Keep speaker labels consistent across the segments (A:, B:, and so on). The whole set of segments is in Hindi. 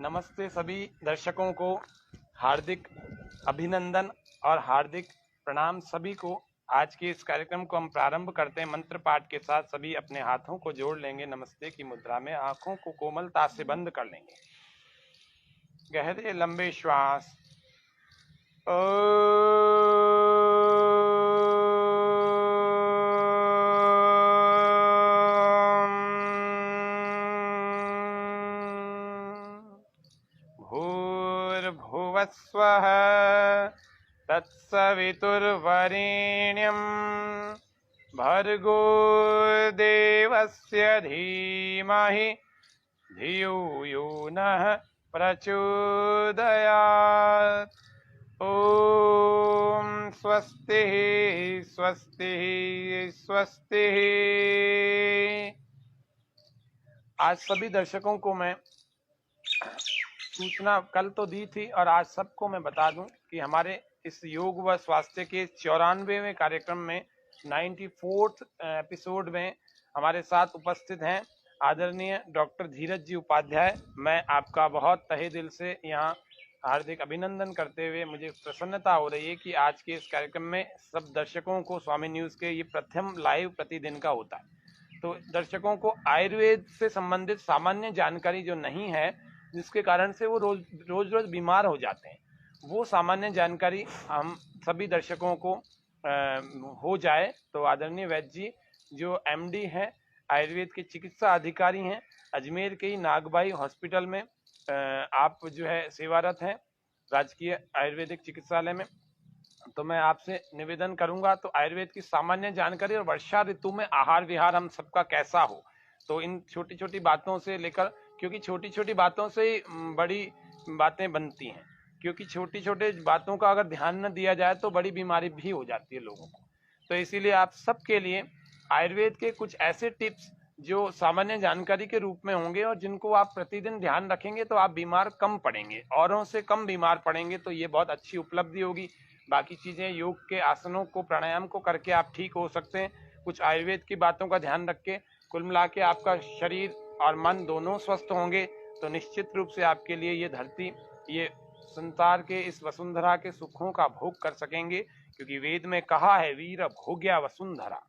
A: नमस्ते सभी दर्शकों को, हार्दिक अभिनंदन और हार्दिक प्रणाम सभी को। आज के इस कार्यक्रम को हम प्रारंभ करते हैं मंत्र पाठ के साथ। सभी अपने हाथों को जोड़ लेंगे नमस्ते की मुद्रा में, आंखों को कोमलता से बंद कर लेंगे, गहरे लंबे श्वास। भूर्भुवस्वः तत्सवितुर्वरेण्यं भर्गो देवस्य धीमहि धियो यो नः प्रचोदयात्। ओम स्वस्ति स्वस्ति स्वस्ति। आज सभी दर्शकों को मैं सूचना कल तो दी थी और आज सबको मैं बता दूं कि हमारे इस योग व स्वास्थ्य के 94वें कार्यक्रम में 94th एपिसोड में हमारे साथ उपस्थित हैं आदरणीय डॉक्टर धीरज जी उपाध्याय। मैं आपका बहुत तहे दिल से यहाँ हार्दिक अभिनंदन करते हुए मुझे प्रसन्नता हो रही है कि आज के इस कार्यक्रम में सब दर्शकों को स्वामी न्यूज के ये प्रथम लाइव प्रतिदिन का होता है। तो दर्शकों को आयुर्वेद से संबंधित सामान्य जानकारी जो नहीं है, जिसके कारण से वो रोज बीमार हो जाते हैं, वो सामान्य जानकारी हम सभी दर्शकों को हो जाए। तो आदरणीय वैद्य जी जो एमडी हैं, आयुर्वेद के चिकित्सा अधिकारी हैं, अजमेर के ही नागबाई हॉस्पिटल में आप जो है सेवारत हैं राजकीय आयुर्वेदिक चिकित्सालय में। तो मैं आपसे निवेदन करूंगा तो आयुर्वेद की सामान्य जानकारी और वर्षा ऋतु में आहार विहार हम सबका कैसा हो, तो इन छोटी छोटी बातों से लेकर, क्योंकि छोटी छोटी बातों से ही बड़ी बातें बनती हैं, क्योंकि छोटी छोटी बातों का अगर ध्यान न दिया जाए तो बड़ी बीमारी भी हो जाती है लोगों को। तो इसीलिए आप सबके लिए आयुर्वेद के कुछ ऐसे टिप्स जो सामान्य जानकारी के रूप में होंगे और जिनको आप प्रतिदिन ध्यान रखेंगे तो आप बीमार कम पड़ेंगे, औरों से कम बीमार पड़ेंगे। तो ये बहुत अच्छी उपलब्धि होगी। बाकी चीजें योग के आसनों को, प्राणायाम को करके आप ठीक हो सकते हैं। कुछ आयुर्वेद की बातों का ध्यान रख के कुल मिला के आपका शरीर और मन दोनों स्वस्थ होंगे तो निश्चित रूप से आपके लिए ये धरती, ये संसार के इस वसुंधरा के सुखों का भोग कर सकेंगे। क्योंकि वेद में कहा है वीर भोग्या वसुंधरा।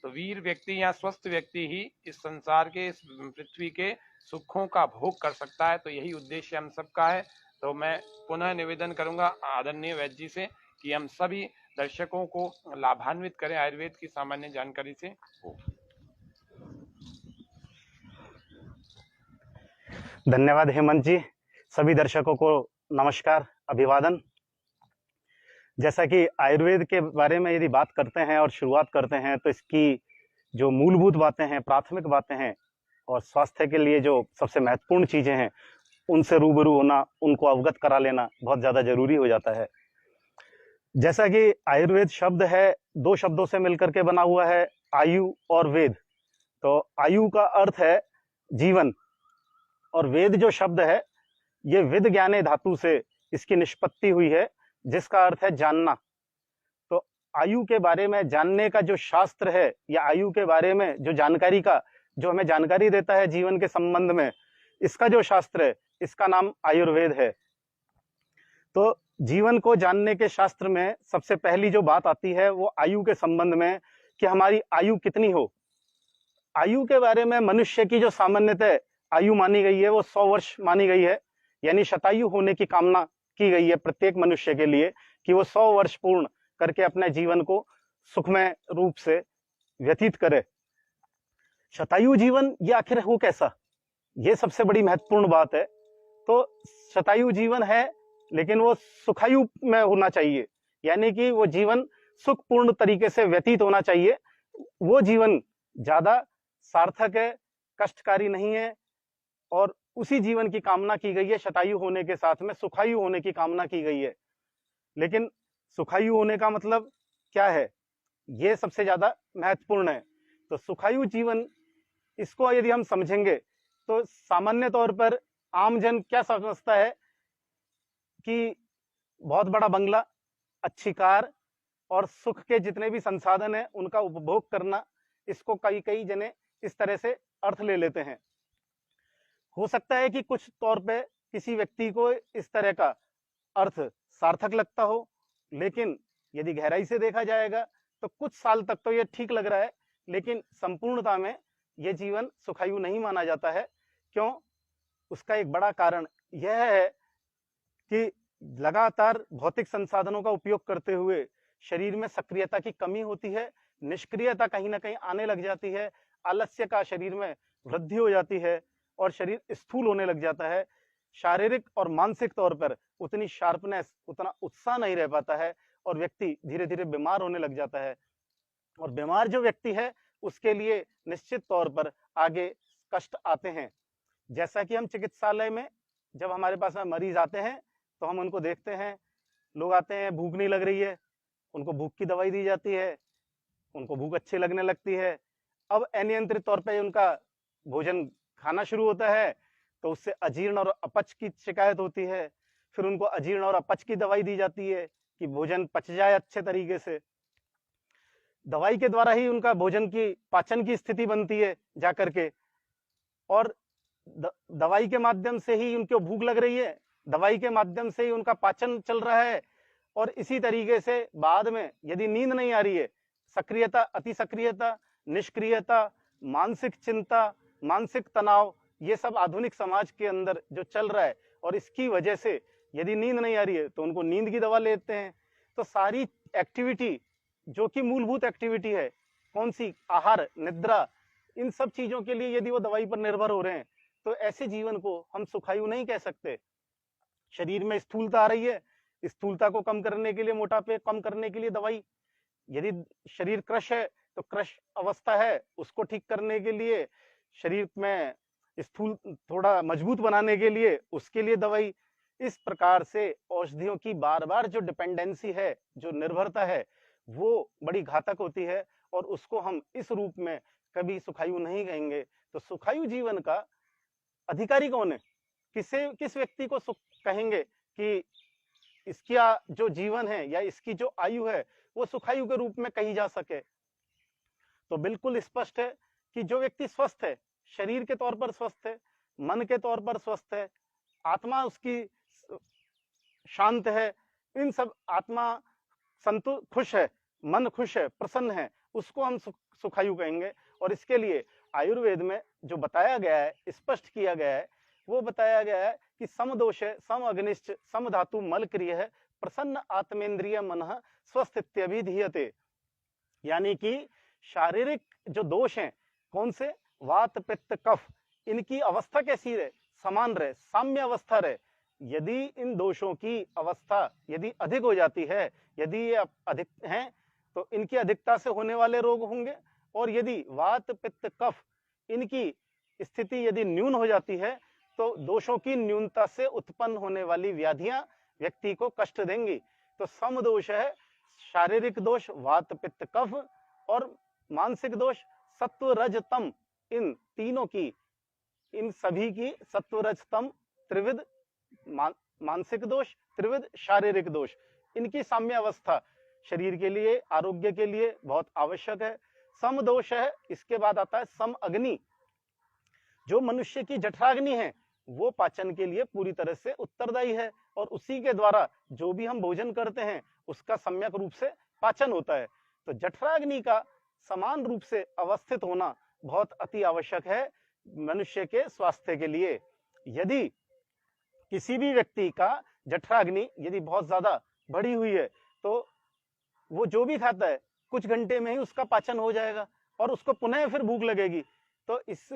A: तो वीर व्यक्ति या स्वस्थ व्यक्ति ही इस संसार के, इस पृथ्वी के सुखों का भोग कर सकता है। तो यही उद्देश्य हम सबका है। तो मैं पुनः निवेदन करूंगा आदरणीय वैद्य जी से कि हम सभी दर्शकों को लाभान्वित करें आयुर्वेद की सामान्य जानकारी से।
B: धन्यवाद हेमंत जी। सभी दर्शकों को नमस्कार, अभिवादन। जैसा कि आयुर्वेद के बारे में यदि बात करते हैं और शुरुआत करते हैं तो इसकी जो मूलभूत बातें हैं, प्राथमिक बातें हैं और स्वास्थ्य के लिए जो सबसे महत्वपूर्ण चीजें हैं उनसे रूबरू होना, उनको अवगत करा लेना बहुत ज्यादा जरूरी हो जाता है। जैसा कि आयुर्वेद शब्द है, दो शब्दों से मिलकर के बना हुआ है, आयु और वेद। तो आयु का अर्थ है जीवन और वेद जो शब्द है ये विद ज्ञाने धातु से इसकी निष्पत्ति हुई है, जिसका अर्थ है जानना। तो आयु के बारे में जानने का जो शास्त्र है या आयु के बारे में जो जानकारी का, जो हमें जानकारी देता है जीवन के संबंध में, इसका जो शास्त्र है इसका नाम आयुर्वेद है। तो जीवन को जानने के शास्त्र में सबसे पहली जो बात आती है वो आयु के संबंध में कि हमारी आयु कितनी हो। आयु के बारे में मनुष्य की जो सामान्यतः आयु मानी गई है वो 100 वर्ष मानी गई है, यानी शतायु होने की कामना की गई है प्रत्येक मनुष्य के लिए कि वो 100 वर्ष पूर्ण करके अपने जीवन को सुखमय रूप से व्यतीत करे। शतायु जीवन ये आखिर हो कैसा, ये सबसे बड़ी महत्वपूर्ण बात है। तो शतायु जीवन है लेकिन वो सुखायु में होना चाहिए, यानी कि वो जीवन सुखपूर्ण तरीके से व्यतीत होना चाहिए। वो जीवन ज्यादा सार्थक है, कष्टकारी नहीं है और उसी जीवन की कामना की गई है। शतायु होने के साथ में सुखायु होने की कामना की गई है। लेकिन सुखायु होने का मतलब क्या है, ये सबसे ज्यादा महत्वपूर्ण है। तो सुखायु जीवन, इसको यदि हम समझेंगे तो सामान्य तौर पर आम जन क्या समझता है कि बहुत बड़ा बंगला, अच्छी कार और सुख के जितने भी संसाधन हैं उनका उपभोग करना, इसको कई कई जने इस तरह से अर्थ ले लेते हैं। हो सकता है कि कुछ तौर पे किसी व्यक्ति को इस तरह का अर्थ सार्थक लगता हो, लेकिन यदि गहराई से देखा जाएगा तो कुछ साल तक तो यह ठीक लग रहा है, लेकिन संपूर्णता में यह जीवन सुखायु नहीं माना जाता है। क्यों? उसका एक बड़ा कारण यह है कि लगातार भौतिक संसाधनों का उपयोग करते हुए शरीर में सक्रियता की कमी होती है, निष्क्रियता कहीं ना कहीं आने लग जाती है, आलस्य का शरीर में वृद्धि हो जाती है और शरीर स्थूल होने लग जाता है। शारीरिक और मानसिक तौर पर उतनी शार्पनेस, उतना उत्साह नहीं रह पाता है और व्यक्ति धीरे धीरे बीमार होने लग जाता है। और बीमार जो व्यक्ति है उसके लिए निश्चित तौर पर आगे कष्ट आते हैं। जैसा कि हम चिकित्सालय में जब हमारे पास में मरीज आते हैं तो हम उनको देखते हैं, लोग आते हैं, भूख नहीं लग रही है, उनको भूख की दवाई दी जाती है, उनको भूख अच्छी लगने लगती है। अब अनियंत्रित तौर पे उनका भोजन खाना शुरू होता है तो उससे अजीर्ण और अपच की शिकायत होती है। फिर उनको अजीर्ण और अपच की दवाई दी जाती है कि भोजन पच जाए अच्छे तरीके से। दवाई के द्वारा ही उनका भोजन की पाचन की स्थिति बनती है जाकर के, और दवाई के माध्यम से ही उनको भूख लग रही है, दवाई के माध्यम से ही उनका पाचन चल रहा है। और इसी तरीके से बाद में यदि नींद नहीं आ रही है, सक्रियता, अति सक्रियता, निष्क्रियता, मानसिक चिंता, मानसिक तनाव, ये सब आधुनिक समाज के अंदर जो चल रहा है, और इसकी वजह से यदि नींद नहीं आ रही है तो उनको नींद की दवा लेते हैं। तो सारी एक्टिविटी जो कि मूलभूत एक्टिविटी है, कौन सी, आहार, निद्रा, इन सब चीजों के लिए यदि वो दवाई पर निर्भर हो रहे हैं तो ऐसे जीवन को हम सुखायु नहीं कह सकते। शरीर में स्थूलता आ रही है, स्थूलता को कम करने के लिए, मोटापे कम करने के लिए दवाई, यदि शरीर क्रश है तो क्रश अवस्था है उसको ठीक करने के लिए, शरीर में स्थूल थोड़ा मजबूत बनाने के लिए उसके लिए दवाई। इस प्रकार से औषधियों की बार बार जो डिपेंडेंसी है, जो निर्भरता है, वो बड़ी घातक होती है और उसको हम इस रूप में कभी सुखायु नहीं कहेंगे। तो सुखायु जीवन का अधिकारी कौन है? किस व्यक्ति को सुख कहेंगे कि इसका जो जीवन है या इसकी जो आयु है वो सुखायु के रूप में कही जा सके? तो बिल्कुल स्पष्ट है कि जो व्यक्ति स्वस्थ है, शरीर के तौर पर स्वस्थ है, मन के तौर पर स्वस्थ है, आत्मा उसकी शांत है, इन सब, आत्मा खुश है, मन खुश है, प्रसन्न है, उसको हम सुखायु कहेंगे। और इसके लिए आयुर्वेद में जो बताया गया है, स्पष्ट किया गया है, वो बताया गया है कि सम दोष है, सम अग्निश्च, सम धातु मल क्रिय है, प्रसन्न आत्मेंद्रिय मन स्वस्थ इत्यभिधीयते। यानी कि शारीरिक जो दोष हैं, कौन से, वात पित्त कफ, इनकी अवस्था कैसी रहे, समान रहे, साम्य अवस्था रहे। यदि इन दोषों की अवस्था यदि अधिक हो जाती है, यदि ये अधिक हैं तो इनकी अधिकता से होने वाले रोग होंगे, और यदि वात पित्त कफ इनकी स्थिति यदि न्यून हो जाती है तो दोषों की न्यूनता से उत्पन्न होने वाली व्याधियां व्यक्ति को कष्ट देंगी। तो सम दोष है, शारीरिक दोष वात पित्त कफ, और मानसिक दोष सत्व रज तम, इन तीनों की, इन सभी की सत्व रज तम त्रिविध मानसिक दोष, त्रिविध शारीरिक दोष, इनकी साम्य अवस्था शरीर के लिए, आरोग्य के लिए बहुत आवश्यक है। सम दोष है, इसके बाद आता है सम अग्नि। जो मनुष्य की जठराग्नि है वो पाचन के लिए पूरी तरह से उत्तरदायी है, और उसी के द्वारा जो भी हम भोजन करते हैं उसका सम्यक रूप से पाचन होता है। तो जठराग्नि का समान रूप से अवस्थित होना बहुत अति आवश्यक है मनुष्य के स्वास्थ्य के लिए। यदि किसी भी व्यक्ति का जठराग्नि यदि बहुत ज्यादा बढ़ी हुई है तो वो जो भी खाता है कुछ घंटे में ही उसका पाचन हो जाएगा और उसको पुनः फिर भूख लगेगी। तो इस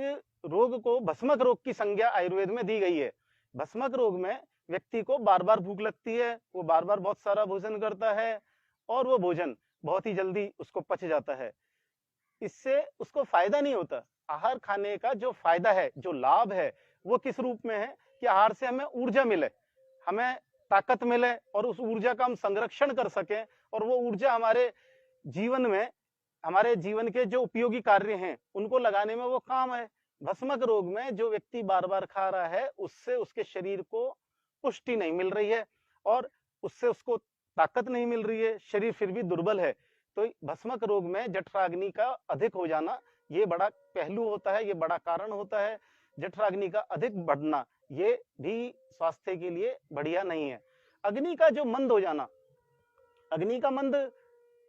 B: रोग को भस्मक रोग की संज्ञा आयुर्वेद में दी गई है। भस्मक रोग में व्यक्ति को बार बार भूख लगती है, वो बार बार बहुत सारा भोजन करता है और वो भोजन बहुत ही जल्दी उसको पच जाता है। इससे उसको फायदा नहीं होता। आहार खाने का जो फायदा है, जो लाभ है, वो किस रूप में है कि आहार से हमें ऊर्जा मिले, हमें ताकत मिले और उस ऊर्जा का हम संरक्षण कर सकें, और वो ऊर्जा हमारे जीवन में, हमारे जीवन के जो उपयोगी कार्य हैं उनको लगाने में वो काम है। भस्मक रोग में जो व्यक्ति बार बार खा रहा है उससे उसके शरीर को पुष्टि नहीं मिल रही है और उससे उसको ताकत नहीं मिल रही है, शरीर फिर भी दुर्बल है। तो भस्मक रोग में जठराग्नि का अधिक हो जाना ये बड़ा पहलू होता है, ये बड़ा कारण होता है। जठराग्नि का अधिक बढ़ना ये भी स्वास्थ्य के लिए बढ़िया नहीं है। अग्नि का जो मंद हो जाना, अग्नि का मंद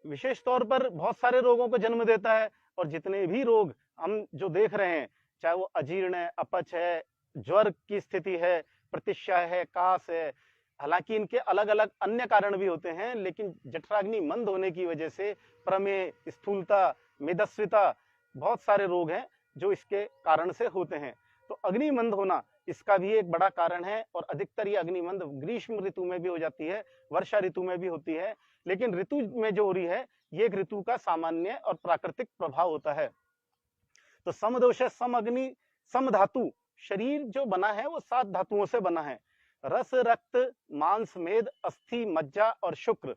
B: विशेष तौर पर बहुत सारे रोगों को जन्म देता है, और जितने भी रोग हम जो देख रहे हैं, चाहे वो अजीर्ण है, अपच है, ज्वर की स्थिति है, प्रतिशय है, कास है, हालांकि इनके अलग अलग अन्य कारण भी होते हैं, लेकिन जठराग्नि मंद होने की वजह से प्रमेह, स्थूलता, मेदस्विता, बहुत सारे रोग हैं जो इसके कारण से होते हैं। तो अग्नि मंद होना इसका भी एक बड़ा कारण है, और अधिकतर ये अग्नि मंद ग्रीष्म ऋतु में भी हो जाती है, वर्षा ऋतु में भी होती है, लेकिन ऋतु में जो हो रही है ये एक ऋतु का सामान्य और प्राकृतिक प्रभाव होता है। तो समदोष, सम अग्नि, सम धातु, शरीर जो बना है वो 7 धातुओं से बना है। रस, रक्त, मांस, मेद, अस्थि, मज्जा और शुक्र,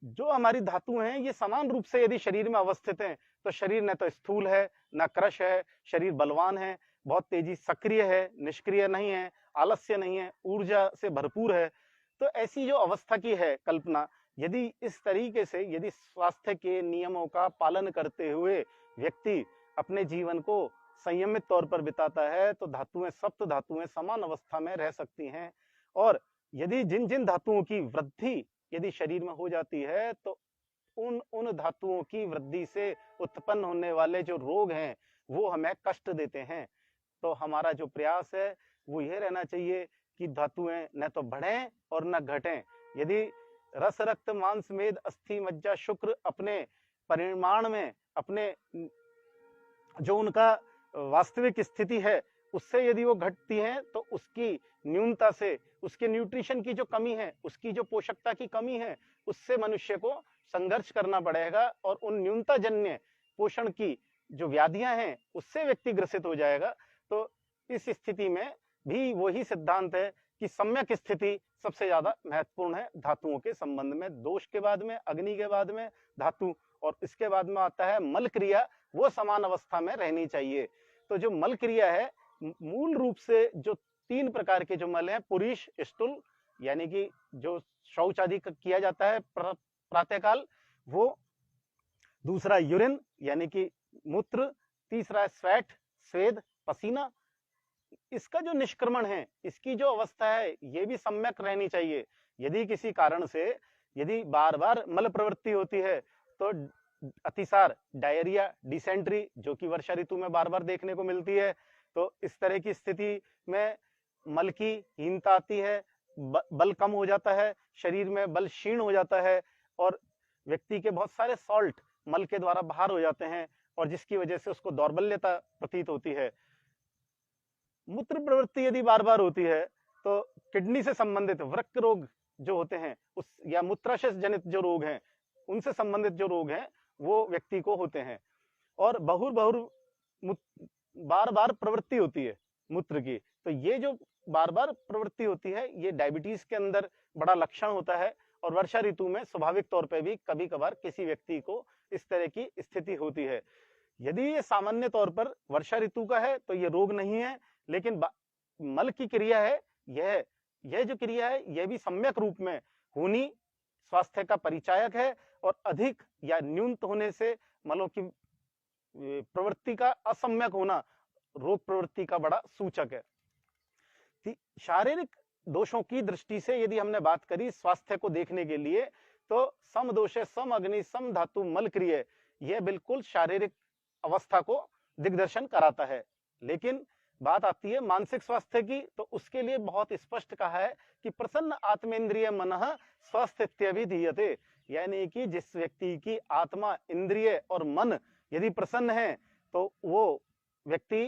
B: जो हमारी धातु हैं ये समान रूप से यदि शरीर में अवस्थित हैं तो शरीर न तो स्थूल है, न कृश है, शरीर बलवान है, बहुत तेजी सक्रिय है, निष्क्रिय नहीं है, आलस्य नहीं है, ऊर्जा से भरपूर है। तो ऐसी जो अवस्था की है कल्पना, यदि इस तरीके से यदि स्वास्थ्य के नियमों का पालन करते हुए व्यक्ति अपने जीवन को संयमित तौर पर बिताता है तो धातुएं, सप्त धातुएं समान अवस्था में रह सकती हैं। और यदि जिन जिन धातुओं की वृद्धि यदि शरीर में हो जाती है तो उन धातुओं की वृद्धि से उत्पन्न होने वाले जो रोग हैं वो हमें कष्ट देते हैं। तो हमारा जो प्रयास है वो यह रहना चाहिए कि धातुएं न तो बढ़ें और न घटें। यदि रस, रक्त, मांस, मेद, अस्थि, मज्जा, शुक्र अपने परिमाण में, अपने जो उनका वास्तविक स्थिति है उससे यदि वो घटती हैं तो उसकी न्यूनता से, उसके न्यूट्रिशन की जो कमी है, उसकी जो पोषकता की कमी है, उससे मनुष्य को संघर्ष करना पड़ेगा, और उन न्यूनता जन्य पोषण की जो व्याधियां हैं उससे व्यक्ति ग्रसित हो जाएगा। तो इस स्थिति में भी वही सिद्धांत है कि सम्यक स्थिति सबसे ज्यादा महत्वपूर्ण है धातुओं के संबंध में। दोष के बाद में, अग्नि के बाद में धातु, और इसके बाद में आता है मल क्रिया, वो समान अवस्था में रहनी चाहिए। तो जो मल क्रिया है, मूल रूप से जो 3 प्रकार के जो मल हैं, पुरीश, स्टूल, यानी कि जो शौच आदि किया जाता है प्रातःकाल, वो, दूसरा यूरिन यानी कि मूत्र, तीसरा स्वेट, स्वेद, पसीना, इसका जो निष्क्रमण है, इसकी जो अवस्था है ये भी सम्यक रहनी चाहिए। यदि किसी कारण से यदि बार बार मल प्रवृत्ति होती है तो अतिसार, डायरिया, डिसेंट्री, जो कि वर्षा ऋतु में बार बार देखने को मिलती है, तो इस तरह की स्थिति में मल की हीनता आती है, बल कम हो जाता है, शरीर में बल क्षीण हो जाता है, और व्यक्ति के बहुत सारे सॉल्ट मल के द्वारा बाहर हो जाते हैं, और जिसकी वजह से उसको दौर्बल्यता प्रतीत होती है। मूत्र प्रवृत्ति यदि बार बार होती है तो किडनी से संबंधित वृक्क रोग जो होते हैं उस, या मूत्राशय जनित जो रोग हैं, उनसे संबंधित जो रोग हैं वो व्यक्ति को होते हैं। और बार बार प्रवृत्ति होती है मूत्र की, तो ये जो बार बार प्रवृत्ति होती है ये डायबिटीज के अंदर बड़ा लक्षण होता है, और वर्षा ऋतु में स्वाभाविक तौर पर भी कभी कभार किसी व्यक्ति को इस तरह की स्थिति होती है। यदि ये सामान्य तौर पर वर्षा ऋतु का है तो ये रोग नहीं है, लेकिन मल की क्रिया है, यह जो क्रिया है यह भी सम्यक रूप में होनी स्वास्थ्य का परिचायक है, और अधिक या न्यूनत होने से मलों की प्रवृत्ति का असम्यक होना रोग प्रवृत्ति का बड़ा सूचक है। शारीरिक दोषों की दृष्टि से यदि हमने बात करी स्वास्थ्य को देखने के लिए, तो सम दोष, सम अग्नि, सम धातु, मल क्रिय, यह बिल्कुल शारीरिक अवस्था को दिग्दर्शन कराता है। लेकिन बात आती है मानसिक स्वास्थ्य की, तो उसके लिए बहुत स्पष्ट कहा है कि प्रसन्न आत्मेंद्रिय मनः स्वस्थित्यभिधीयते, यानी कि जिस व्यक्ति की आत्मा, इंद्रिय और मन यदि प्रसन्न है तो वो व्यक्ति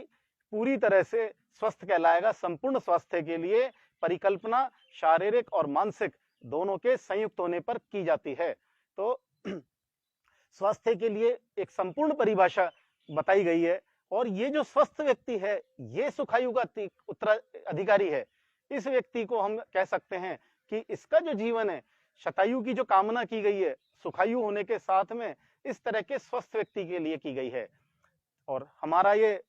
B: पूरी तरह से स्वस्थ कहलाएगा। संपूर्ण स्वास्थ्य के लिए परिकल्पना शारीरिक और मानसिक दोनों के संयुक्त होने पर की जाती है। तो स्वास्थ्य के लिए एक संपूर्ण परिभाषा बताई गई है, और ये जो स्वस्थ व्यक्ति है ये सुखायु का उत्तराधिकारी है। इस व्यक्ति को हम कह सकते हैं कि इसका जो जीवन है, शतायु की जो कामना की गई है सुखायु होने के साथ में, इस तरह के स्वस्थ व्यक्ति के लिए की गई है। और हमारा ये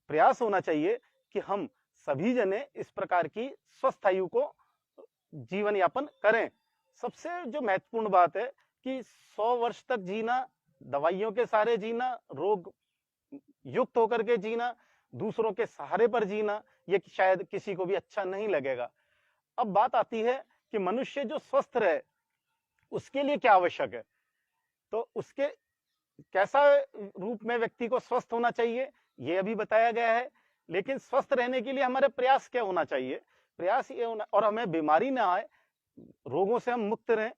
B: प्रयास होना चाहिए कि हम सभी जने इस प्रकार की स्वस्थ आयु को जीवन यापन करें। सबसे जो महत्वपूर्ण बात है कि 100 वर्ष तक जीना, दवाइयों के सहारे जीना, रोग युक्त होकर के जीना, दूसरों के सहारे पर जीना, ये शायद किसी को भी अच्छा नहीं लगेगा। अब बात आती है कि मनुष्य जो स्वस्थ रहे उसके लिए क्या आवश्यक है। तो उसके कैसा रूप में व्यक्ति को स्वस्थ होना चाहिए ये अभी बताया गया है, लेकिन स्वस्थ रहने के लिए हमारे प्रयास क्या होना चाहिए। प्रयास ये होना, और हमें बीमारी ना आए, रोगों से हम मुक्त रहें,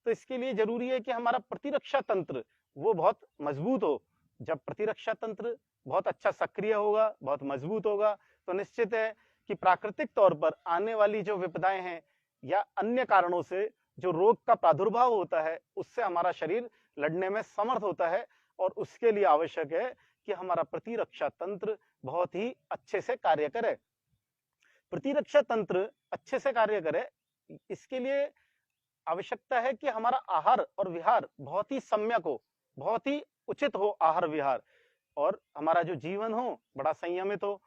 B: तो इसके लिए जरूरी है कि हमारा प्रतिरक्षा तंत्र वो बहुत मजबूत हो। जब प्रतिरक्षा तंत्र बहुत अच्छा सक्रिय होगा, बहुत मजबूत होगा, तो निश्चित है कि प्राकृतिक तौर पर आने वाली जो विपदाएं हैं या अन्य कारणों से जो रोग का प्रादुर्भाव होता है उससे हमारा शरीर लड़ने में समर्थ होता है। और उसके लिए आवश्यक है कि हमारा प्रतिरक्षा तंत्र बहुत ही अच्छे से कार्य करे। प्रतिरक्षा तंत्र अच्छे से कार्य करे, इसके लिए आवश्यकता है कि हमारा आहार और विहार बहुत ही सम्यक हो, बहुत ही उचित हो आहार विहार, और हमारा जो जीवन हो बड़ा संयमित हो,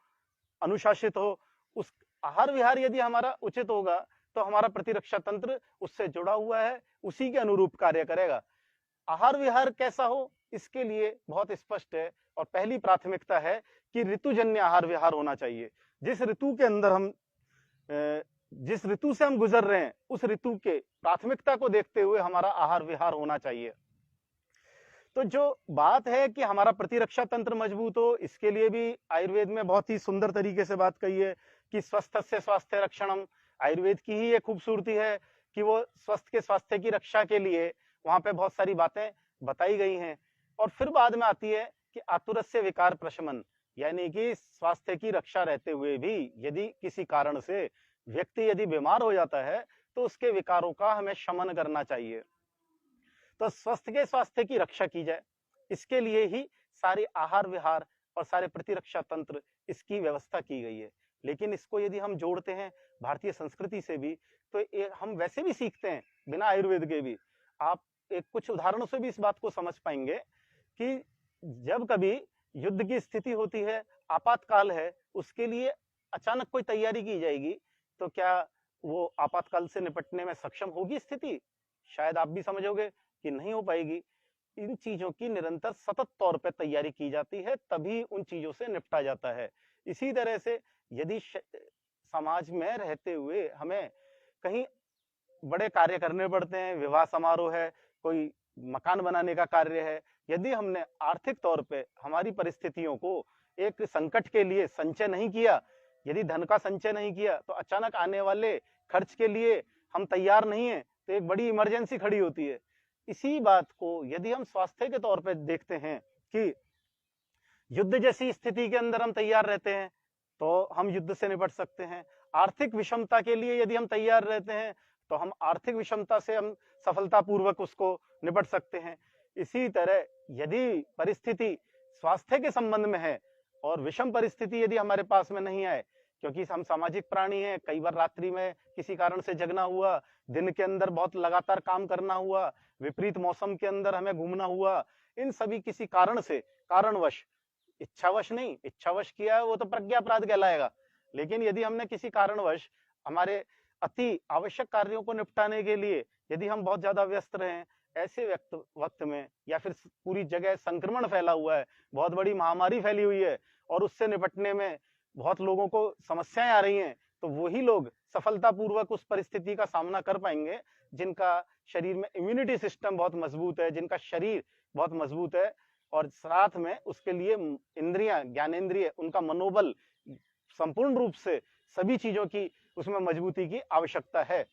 B: अनुशासित हो। उस आहार विहार यदि हमारा उचित होगा तो हमारा प्रतिरक्षा तंत्र उससे जुड़ा हुआ है, उसी के अनुरूप कार्य करेगा। आहार विहार कैसा हो इसके लिए बहुत स्पष्ट है, और पहली प्राथमिकता है कि ऋतुजन्य आहार विहार होना चाहिए। जिस ऋतु के अंदर हम जिस ऋतु से हम गुजर रहे हैं उस ऋतु के प्राथमिकता को देखते हुए हमारा आहार विहार होना चाहिए। तो जो बात है कि हमारा प्रतिरक्षा तंत्र मजबूत हो, इसके लिए भी आयुर्वेद में बहुत ही सुंदर तरीके से बात कही है कि स्वस्थस्य स्वास्थ्य रक्षणम। आयुर्वेद की ही एक खूबसूरती है कि वो स्वस्थ के स्वास्थ्य की रक्षा के लिए वहां पे बहुत सारी बातें बताई गई हैं। और फिर बाद में आती है कि आतुरस्य विकार प्रशमन, यानी कि स्वास्थ्य की रक्षा रहते हुए भी यदि किसी कारण से व्यक्ति यदि बीमार हो जाता है तो उसके विकारों का हमें शमन करना चाहिए। तो स्वस्थ के स्वास्थ्य की रक्षा की जाए, इसके लिए ही सारे आहार विहार और सारे प्रतिरक्षा तंत्र इसकी व्यवस्था की गई है। लेकिन इसको यदि हम जोड़ते हैं भारतीय संस्कृति से भी, तो हम वैसे भी सीखते हैं बिना आयुर्वेद के भी। आप एक कुछ उदाहरणों से भी इस बात को समझ पाएंगे कि जब कभी युद्ध की स्थिति होती है, आपातकाल है, उसके लिए अचानक कोई तैयारी की जाएगी, तो क्या वो आपातकाल से निपटने में सक्षम होगी स्थिति? शायद आप भी समझोगे कि नहीं हो पाएगी। इन चीजों की निरंतर सतत तौर पर तैयारी की जाती है, तभी उन चीजों से निपटा जाता है। इसी तरह से यदि समाज में रहते हुए हमें कहीं बड़े कार्य करने पड़ते हैं, विवाह समारोह है, कोई मकान बनाने का कार्य है, यदि हमने आर्थिक तौर पे हमारी परिस्थितियों को एक संकट के लिए संचय नहीं किया, यदि धन का संचय नहीं किया, तो अचानक आने वाले खर्च के लिए हम तैयार नहीं है, तो एक बड़ी इमरजेंसी खड़ी होती है। इसी बात को यदि हम स्वास्थ्य के तौर पे देखते हैं कि युद्ध जैसी स्थिति के अंदर हम तैयार रहते हैं तो हम युद्ध से निपट सकते हैं। आर्थिक विषमता के लिए यदि हम तैयार रहते हैं तो हम आर्थिक विषमता से हम सफलतापूर्वक उसको निपट सकते हैं। इसी तरह यदि परिस्थिति स्वास्थ्य के संबंध में है और विषम परिस्थिति यदि हमारे पास में नहीं आए, क्योंकि हम सामाजिक प्राणी हैं, कई बार रात्रि में किसी कारण से जगना हुआ, दिन के अंदर बहुत लगातार काम करना हुआ, विपरीत मौसम के अंदर हमें घूमना हुआ, इन सभी किसी कारण से, कारणवश, इच्छावश नहीं, इच्छावश किया है वो तो प्रज्ञापराध कहलाएगा, लेकिन यदि हमने किसी कारणवश हमारे अति आवश्यक कार्यों को निपटाने के लिए यदि हम बहुत ज्यादा व्यस्त रहे, ऐसे वक्त में, या फिर पूरी जगह संक्रमण फैला हुआ है, बहुत बड़ी महामारी फैली हुई है और उससे निपटने में बहुत लोगों को समस्याएं आ रही हैं, तो वही लोग सफलतापूर्वक उस परिस्थिति का सामना कर पाएंगे जिनका शरीर में इम्यूनिटी सिस्टम बहुत मजबूत है, जिनका शरीर बहुत मजबूत है, और साथ में उसके लिए इंद्रियां, ज्ञानेंद्रिय, उनका मनोबल संपूर्ण रूप से सभी चीजों की उसमें मजबूती की आवश्यकता है।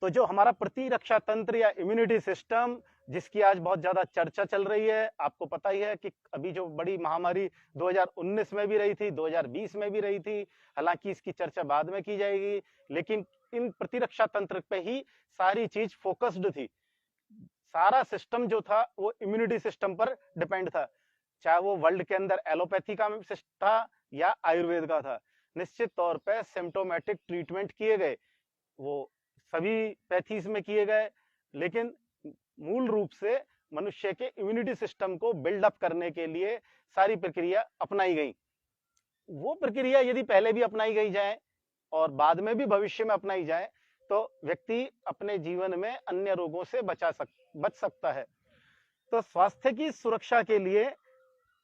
B: तो जो हमारा प्रतिरक्षा तंत्र या इम्यूनिटी सिस्टम, जिसकी आज बहुत ज्यादा चर्चा चल रही है, आपको पता ही है कि अभी जो बड़ी महामारी 2019 में भी रही थी, 2020 में भी रही थी, हालांकि इसकी चर्चा बाद में की जाएगी, लेकिन इन प्रतिरक्षा तंत्र पे ही सारी चीज फोकस्ड थी। सारा सिस्टम जो था वो इम्यूनिटी सिस्टम पर डिपेंड था, चाहे वो वर्ल्ड के अंदर एलोपैथी का था या आयुर्वेद का था। निश्चित तौर पे सिम्टोमेटिक ट्रीटमेंट किए गए, वो सभी पैथीज में किए गए, लेकिन मूल रूप से मनुष्य के इम्यूनिटी सिस्टम को बिल्डअप करने के लिए सारी प्रक्रिया अपनाई गई। वो प्रक्रिया यदि पहले भी अपनाई गई जाए और बाद में भी भविष्य में अपनाई जाए तो व्यक्ति अपने जीवन में अन्य रोगों से बच सकता है। तो स्वास्थ्य की सुरक्षा के लिए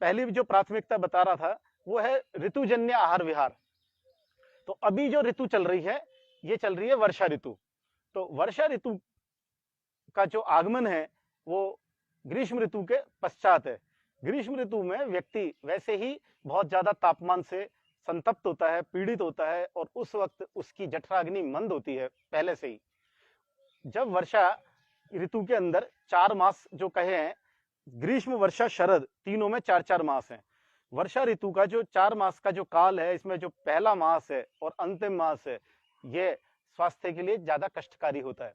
B: पहली जो प्राथमिकता बता रहा था वो है ऋतुजन्य आहार विहार। तो अभी जो ऋतु चल रही है ये चल रही है वर्षा ऋतु। तो वर्षा ऋतु का जो आगमन है वो ग्रीष्म ऋतु के पश्चात है। ग्रीष्म ऋतु में व्यक्ति वैसे ही बहुत ज्यादा तापमान से संतप्त होता है, पीड़ित होता है, और उस वक्त उसकी जठराग्नि मंद होती है पहले से ही। जब वर्षा ऋतु के अंदर 4 मास जो कहे हैं, ग्रीष्म वर्षा शरद तीनों में 4-4 मास हैं। वर्षा ऋतु का जो 4 मास का जो काल है, इसमें जो पहला मास है और अंतिम मास है, ये स्वास्थ्य के लिए ज्यादा कष्टकारी होता है।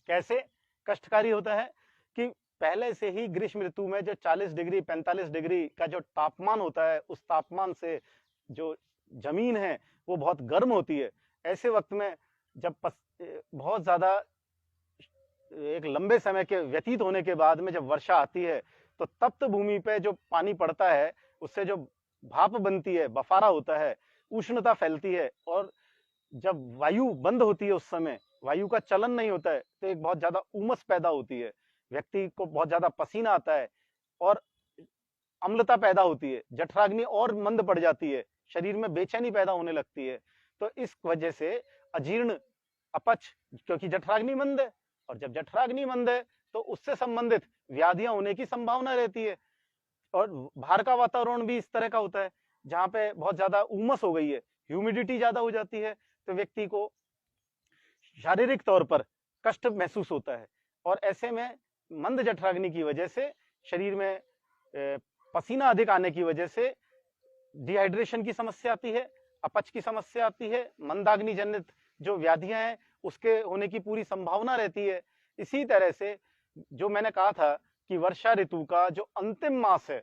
B: कैसे कष्टकारी होता है कि पहले से ही ग्रीष्म ऋतु में जो 40 डिग्री 45 डिग्री का जो तापमान होता है, उस तापमान से जो जमीन है वो बहुत गर्म होती है। ऐसे वक्त में जब बहुत ज्यादा एक लंबे समय के व्यतीत होने के बाद में जब वर्षा आती है, तो तप्त भूमि पे जो पानी पड़ता है उससे जो भाप बनती है, बफारा होता है, उष्णता फैलती है, और जब वायु बंद होती है, उस समय वायु का चलन नहीं होता है, तो एक बहुत ज्यादा उमस पैदा होती है, व्यक्ति को बहुत ज्यादा पसीना आता है और अम्लता पैदा होती है, जठराग्नि और मंद पड़ जाती है, शरीर में बेचैनी पैदा होने लगती है। तो इस वजह से अजीर्ण, अपच, क्योंकि जठराग्नि मंद है, और जब जठराग्नि मंद है तो उससे संबंधित व्याधियां होने की संभावना रहती है। और बाहर का वातावरण भी इस तरह का होता है जहां पे बहुत ज्यादा उमस हो गई है, ह्यूमिडिटी ज्यादा हो जाती है, तो व्यक्ति को शारीरिक तौर पर कष्ट महसूस होता है। और ऐसे में मंद जठराग्नि की वजह से शरीर में पसीना अधिक आने की वजह से डिहाइड्रेशन की समस्या आती है, अपच की समस्या आती है, मंदाग्नि जनित जो व्याधियां हैं उसके होने की पूरी संभावना रहती है। इसी तरह से जो मैंने कहा था कि वर्षा ऋतु का जो अंतिम मास है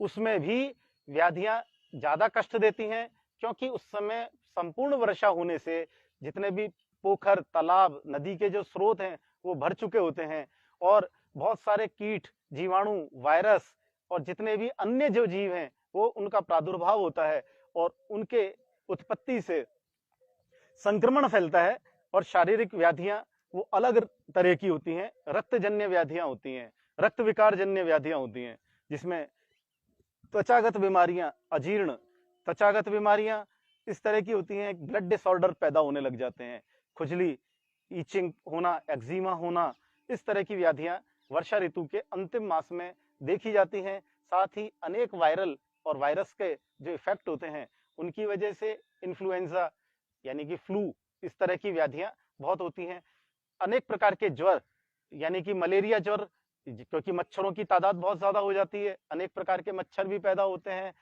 B: उसमें भी व्याधियां ज्यादा कष्ट देती हैं, क्योंकि उस समय संपूर्ण वर्षा होने से जितने भी पोखर, तालाब, नदी के जो स्रोत हैं वो भर चुके होते हैं, और बहुत सारे कीट, जीवाणु, वायरस और जितने भी अन्य जो जीव हैं वो उनका प्रादुर्भाव होता है, और उनके उत्पत्ति से संक्रमण फैलता है, और शारीरिक व्याधियां वो अलग तरह की होती हैं। रक्तजन्य व्याधियां होती हैं, रक्त विकार जन्य व्याधियां होती हैं, जिसमें त्वचागत बीमारियां, अजीर्ण, त्वचागत बीमारियां इस तरह की होती हैं। ब्लड डिसऑर्डर पैदा होने लग जाते हैं, खुजली, ईचिंग होना, एक्जिमा होना, इस तरह की व्याधियां वर्षा ऋतु के अंतिम मास में देखी जाती हैं। साथ ही अनेक वायरल और वायरस के जो इफेक्ट होते हैं उनकी वजह से इन्फ्लुएंजा यानी कि फ्लू, इस तरह की व्याधियां बहुत होती हैं। अनेक प्रकार के ज्वर यानी कि मलेरिया ज्वर, क्योंकि मच्छरों की तादाद बहुत ज्यादा हो जाती है, अनेक प्रकार के मच्छर भी पैदा होते हैं।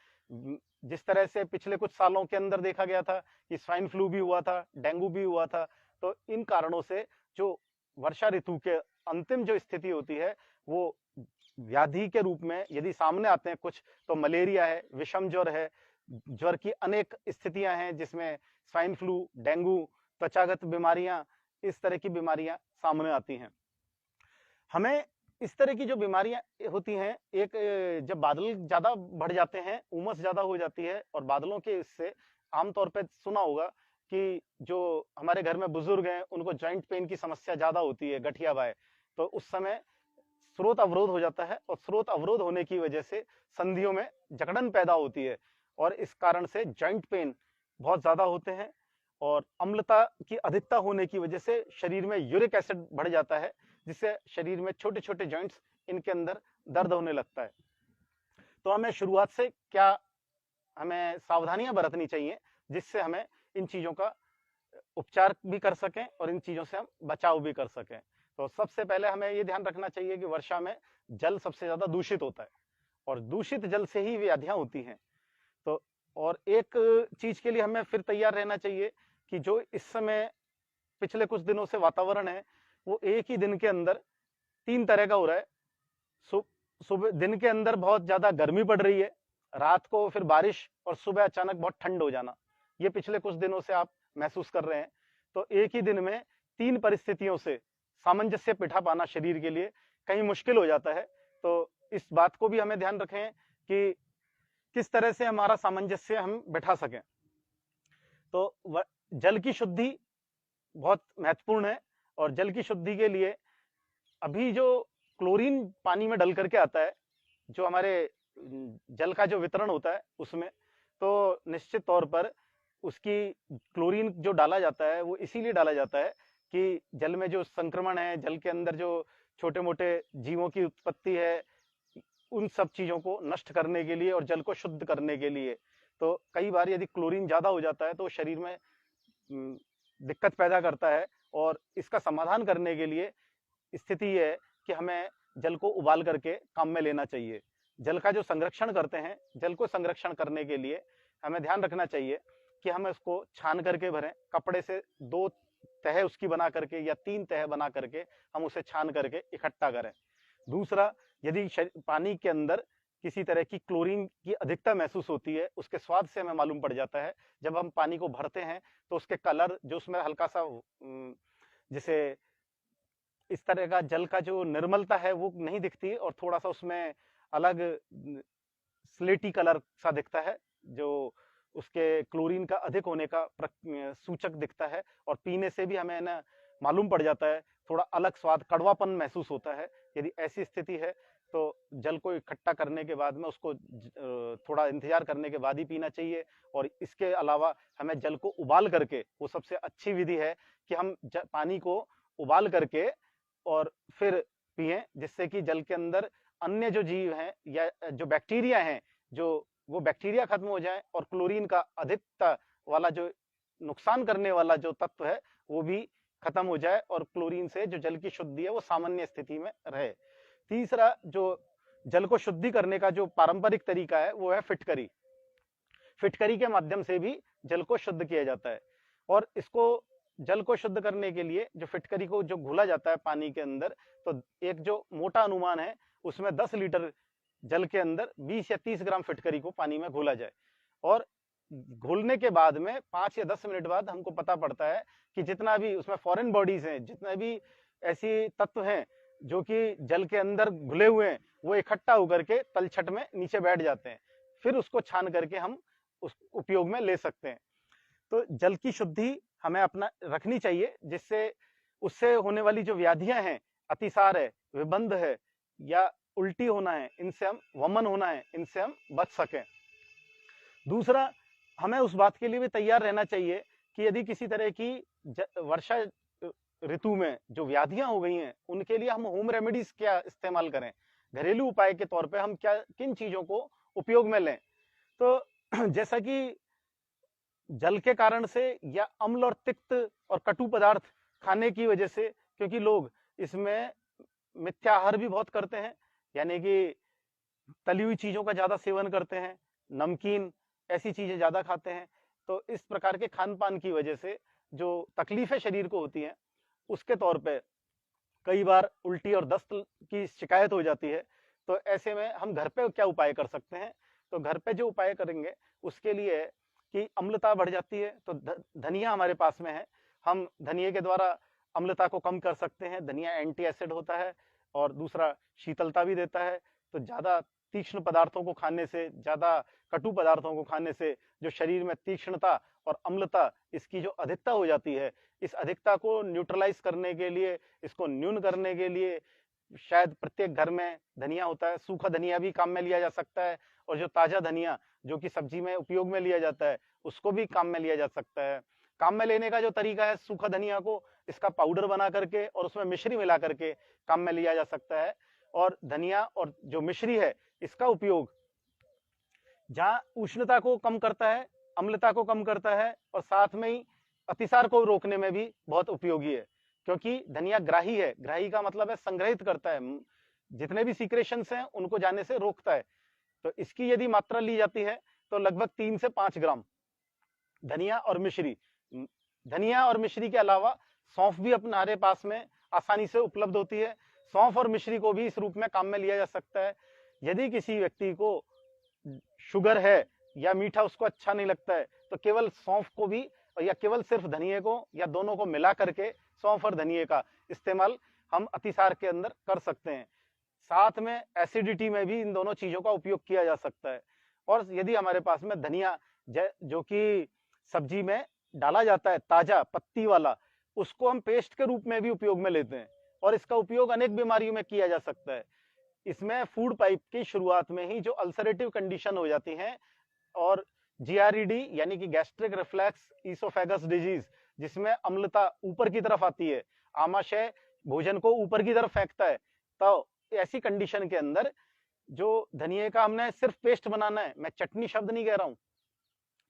B: जिस तरह से पिछले कुछ सालों के अंदर देखा गया था कि स्वाइन फ्लू भी हुआ था, डेंगू भी हुआ था। तो इन कारणों से जो वर्षा ऋतु के अंतिम जो स्थिति होती है वो व्याधि के रूप में यदि सामने आते हैं कुछ, तो मलेरिया है, विषम ज्वर है, ज्वर की अनेक स्थितियां हैं जिसमें स्वाइन फ्लू, डेंगू, त्वचागत बीमारियां, इस तरह की बीमारियां सामने आती हैं। हमें इस तरह की जो बीमारियां होती हैं, एक जब बादल ज्यादा बढ़ जाते हैं, उमस ज्यादा हो जाती है, और बादलों के इससे आमतौर पर सुना होगा कि जो हमारे घर में बुजुर्ग हैं उनको जॉइंट पेन की समस्या ज्यादा होती है, गठिया बाय, तो उस समय स्रोत अवरोध हो जाता है, और स्रोत अवरोध होने की वजह से संधियों में जकड़न पैदा होती है, और इस कारण से जॉइंट पेन बहुत ज्यादा होते हैं। और अम्लता की अधिकता होने की वजह से शरीर में यूरिक एसिड बढ़ जाता है, जिससे शरीर में छोटे छोटे जॉइंट्स, इनके अंदर दर्द होने लगता है। तो हमें शुरुआत से क्या हमें सावधानियां बरतनी चाहिए जिससे हमें इन चीजों का उपचार भी कर सकें और इन चीजों से हम बचाव भी कर सकें। तो सबसे पहले हमें ये ध्यान रखना चाहिए कि वर्षा में जल सबसे ज्यादा दूषित होता है, और दूषित जल से ही व्याधियां होती हैं। तो और एक चीज के लिए हमें फिर तैयार रहना चाहिए कि जो इस समय पिछले कुछ दिनों से वातावरण है वो एक ही दिन के अंदर 3 तरह का हो रहा है। सुबह दिन के अंदर बहुत ज्यादा गर्मी पड़ रही है, रात को फिर बारिश, और सुबह अचानक बहुत ठंड हो जाना, ये पिछले कुछ दिनों से आप महसूस कर रहे हैं। तो एक ही दिन में 3 परिस्थितियों से सामंजस्य बिठा पाना शरीर के लिए कहीं मुश्किल हो जाता है। तो इस बात को भी हमें ध्यान रखें कि किस तरह से हमारा सामंजस्य हम बिठा सकें। तो जल की शुद्धि बहुत महत्वपूर्ण है, और जल की शुद्धि के लिए अभी जो क्लोरीन पानी में डल करके आता है, जो हमारे जल का जो वितरण होता है उसमें, तो निश्चित तौर पर उसकी क्लोरीन जो डाला जाता है वो इसीलिए डाला जाता है कि जल में जो संक्रमण है, जल के अंदर जो छोटे मोटे जीवों की उत्पत्ति है, उन सब चीजों को नष्ट करने के लिए और जल को शुद्ध करने के लिए। तो कई बार यदि क्लोरीन ज्यादा हो जाता है तो शरीर में दिक्कत पैदा करता है, और इसका समाधान करने के लिए स्थिति ये है कि हमें जल को उबाल करके काम में लेना चाहिए। जल का जो संरक्षण करते हैं, जल को संरक्षण करने के लिए हमें ध्यान रखना चाहिए कि हम इसको छान करके भरें, कपड़े से 2 तह उसकी बना करके या 3 तह बना करके हम उसे छान करके इकट्ठा करें। दूसरा, यदि पानी के अंदर किसी तरह की क्लोरीन की अधिकता महसूस होती है, उसके स्वाद से हमें मालूम पड़ जाता है। जब हम पानी को भरते हैं तो उसके कलर जो उसमें हल्का सा जैसे इस तरह का जल का जो निर्मलता है वो नहीं दिखती, और थोड़ा सा उसमें अलग स्लेटी कलर सा दिखता है, जो उसके क्लोरीन का अधिक होने का सूचक दिखता है। और पीने से भी हमें ना मालूम पड़ जाता है, थोड़ा अलग स्वाद, कड़वापन महसूस होता है। यदि ऐसी स्थिति है तो जल को इकट्ठा करने के बाद में उसको थोड़ा इंतजार करने के बाद ही पीना चाहिए। और इसके अलावा हमें जल को उबाल करके, वो सबसे अच्छी विधि है कि हम पानी को उबाल करके और फिर पिएं, जिससे कि जल के अंदर अन्य जो जीव हैं या जो बैक्टीरिया हैं, जो वो बैक्टीरिया खत्म हो जाए और क्लोरीन का अधिकता वाला जो नुकसान करने वाला जो तत्व है वो भी खत्म हो जाए, और क्लोरीन से जो जल की शुद्धि है वो सामान्य स्थिति में रहे। तीसरा, जो जल को शुद्धि करने का जो पारंपरिक तरीका है वो है फिटकरी। फिटकरी के माध्यम से भी जल को शुद्ध किया जाता है। और इसको जल को शुद्ध करने के लिए जो फिटकरी को जो घोला जाता है पानी के अंदर, तो एक जो मोटा अनुमान है उसमें 10 लीटर जल के अंदर 20 या 30 ग्राम फिटकरी को पानी में घोला जाए। और घोलने के बाद में 5 या 10 मिनट बाद हमको पता पड़ता है कि जितना भी उसमें फॉरेन बॉडीज हैं, जितने भी ऐसी तत्व हैं जो कि जल के अंदर घुले हुए हैं, वो इकट्ठा होकर के तलछट में नीचे बैठ जाते हैं। फिर उसको छान करके हम उस उपयोग में ले सकते हैं। तो जल की शुद्धि हमें अपना रखनी चाहिए, जिससे उससे होने वाली जो व्याधियां हैं, अतिसार है, विबंध है या उल्टी होना है, इनसे हम वमन होना है, इनसे हम बच सकें। दूसरा, हमें उस बात के लिए भी तैयार रहना चाहिए कि यदि किसी तरह की वर्षा ऋतु में जो व्याधियां हो गई हैं, उनके लिए हम होम रेमेडीज क्या इस्तेमाल करें, घरेलू उपाय के तौर पे हम क्या किन चीजों को उपयोग में लें। तो जैसा कि जल के कारण से या अम्ल और तिक्त और कटु पदार्थ खाने की वजह से, क्योंकि लोग इसमें मिथ्याहार भी बहुत करते हैं, यानी कि तली हुई चीजों का ज्यादा सेवन करते हैं, नमकीन ऐसी चीजें ज्यादा खाते हैं। तो इस प्रकार के खान पान की वजह से जो तकलीफें शरीर को होती हैं, उसके तौर पे कई बार उल्टी और दस्त की शिकायत हो जाती है। तो ऐसे में हम घर पे क्या उपाय कर सकते हैं? तो घर पे जो उपाय करेंगे उसके लिए कि अम्लता बढ़ जाती है तो धनिया हमारे पास में है, हम धनिया के द्वारा अम्लता को कम कर सकते हैं। धनिया एंटी एसिड होता है और दूसरा शीतलता भी देता है। तो ज्यादा तीक्ष्ण पदार्थों को खाने से, ज्यादा कटु पदार्थों को खाने से जो शरीर में तीक्ष्णता और अम्लता इसकी जो अधिकता हो जाती है, इस अधिकता को न्यूट्रलाइज करने के लिए, इसको न्यून करने के लिए शायद प्रत्येक घर में धनिया होता है। सूखा धनिया भी काम में लिया जा सकता है, और जो ताजा धनिया जो कि सब्जी में उपयोग में लिया जाता है उसको भी काम में लिया जा सकता है। काम में लेने का जो तरीका है, सूखा धनिया को इसका पाउडर बना करके और उसमें मिश्री मिला करके काम में लिया जा सकता है। और धनिया और जो मिश्री है इसका उपयोग जहां उष्णता को कम करता है, अम्लता को कम करता है, और साथ में ही अतिसार को रोकने में भी बहुत उपयोगी है। क्योंकि धनिया ग्राही है, ग्राही का मतलब है संग्रहित करता है, जितने भी सीक्रेशंस हैं उनको जाने से रोकता है। तो इसकी यदि मात्रा ली जाती है तो लगभग 3 से 5 ग्राम धनिया और मिश्री। धनिया और मिश्री के अलावा सौंफ भी हमारे पास में आसानी से उपलब्ध होती है। सौंफ और मिश्री को भी इस रूप में काम में लिया जा सकता है। यदि किसी व्यक्ति को शुगर है या मीठा उसको अच्छा नहीं लगता है तो केवल सौंफ को भी या केवल सिर्फ धनिये को या दोनों को मिला करके सौंफ और धनिये का इस्तेमाल हम अतिसार के अंदर कर सकते हैं। साथ में एसिडिटी में भी इन दोनों चीजों का उपयोग किया जा सकता है। और यदि हमारे पास में धनिया जो कि सब्जी में डाला जाता है ताजा पत्ती वाला, उसको हम पेस्ट के रूप में भी उपयोग में लेते हैं, और इसका उपयोग अनेक बीमारियों में किया जा सकता है। इसमें फूड पाइप की शुरुआत में ही जो अल्सरेटिव कंडीशन हो जाती है और GRED यानी कि गैस्ट्रिक रिफ्लैक्स ईसोफेगस डिजीज, जिसमें अम्लता ऊपर की तरफ आती है, आमाशय भोजन को ऊपर की तरफ फेंकता है। तो ऐसी कंडीशन के अंदर जो धनिये का हमने सिर्फ पेस्ट बनाना है, मैं चटनी शब्द नहीं कह रहा हूं,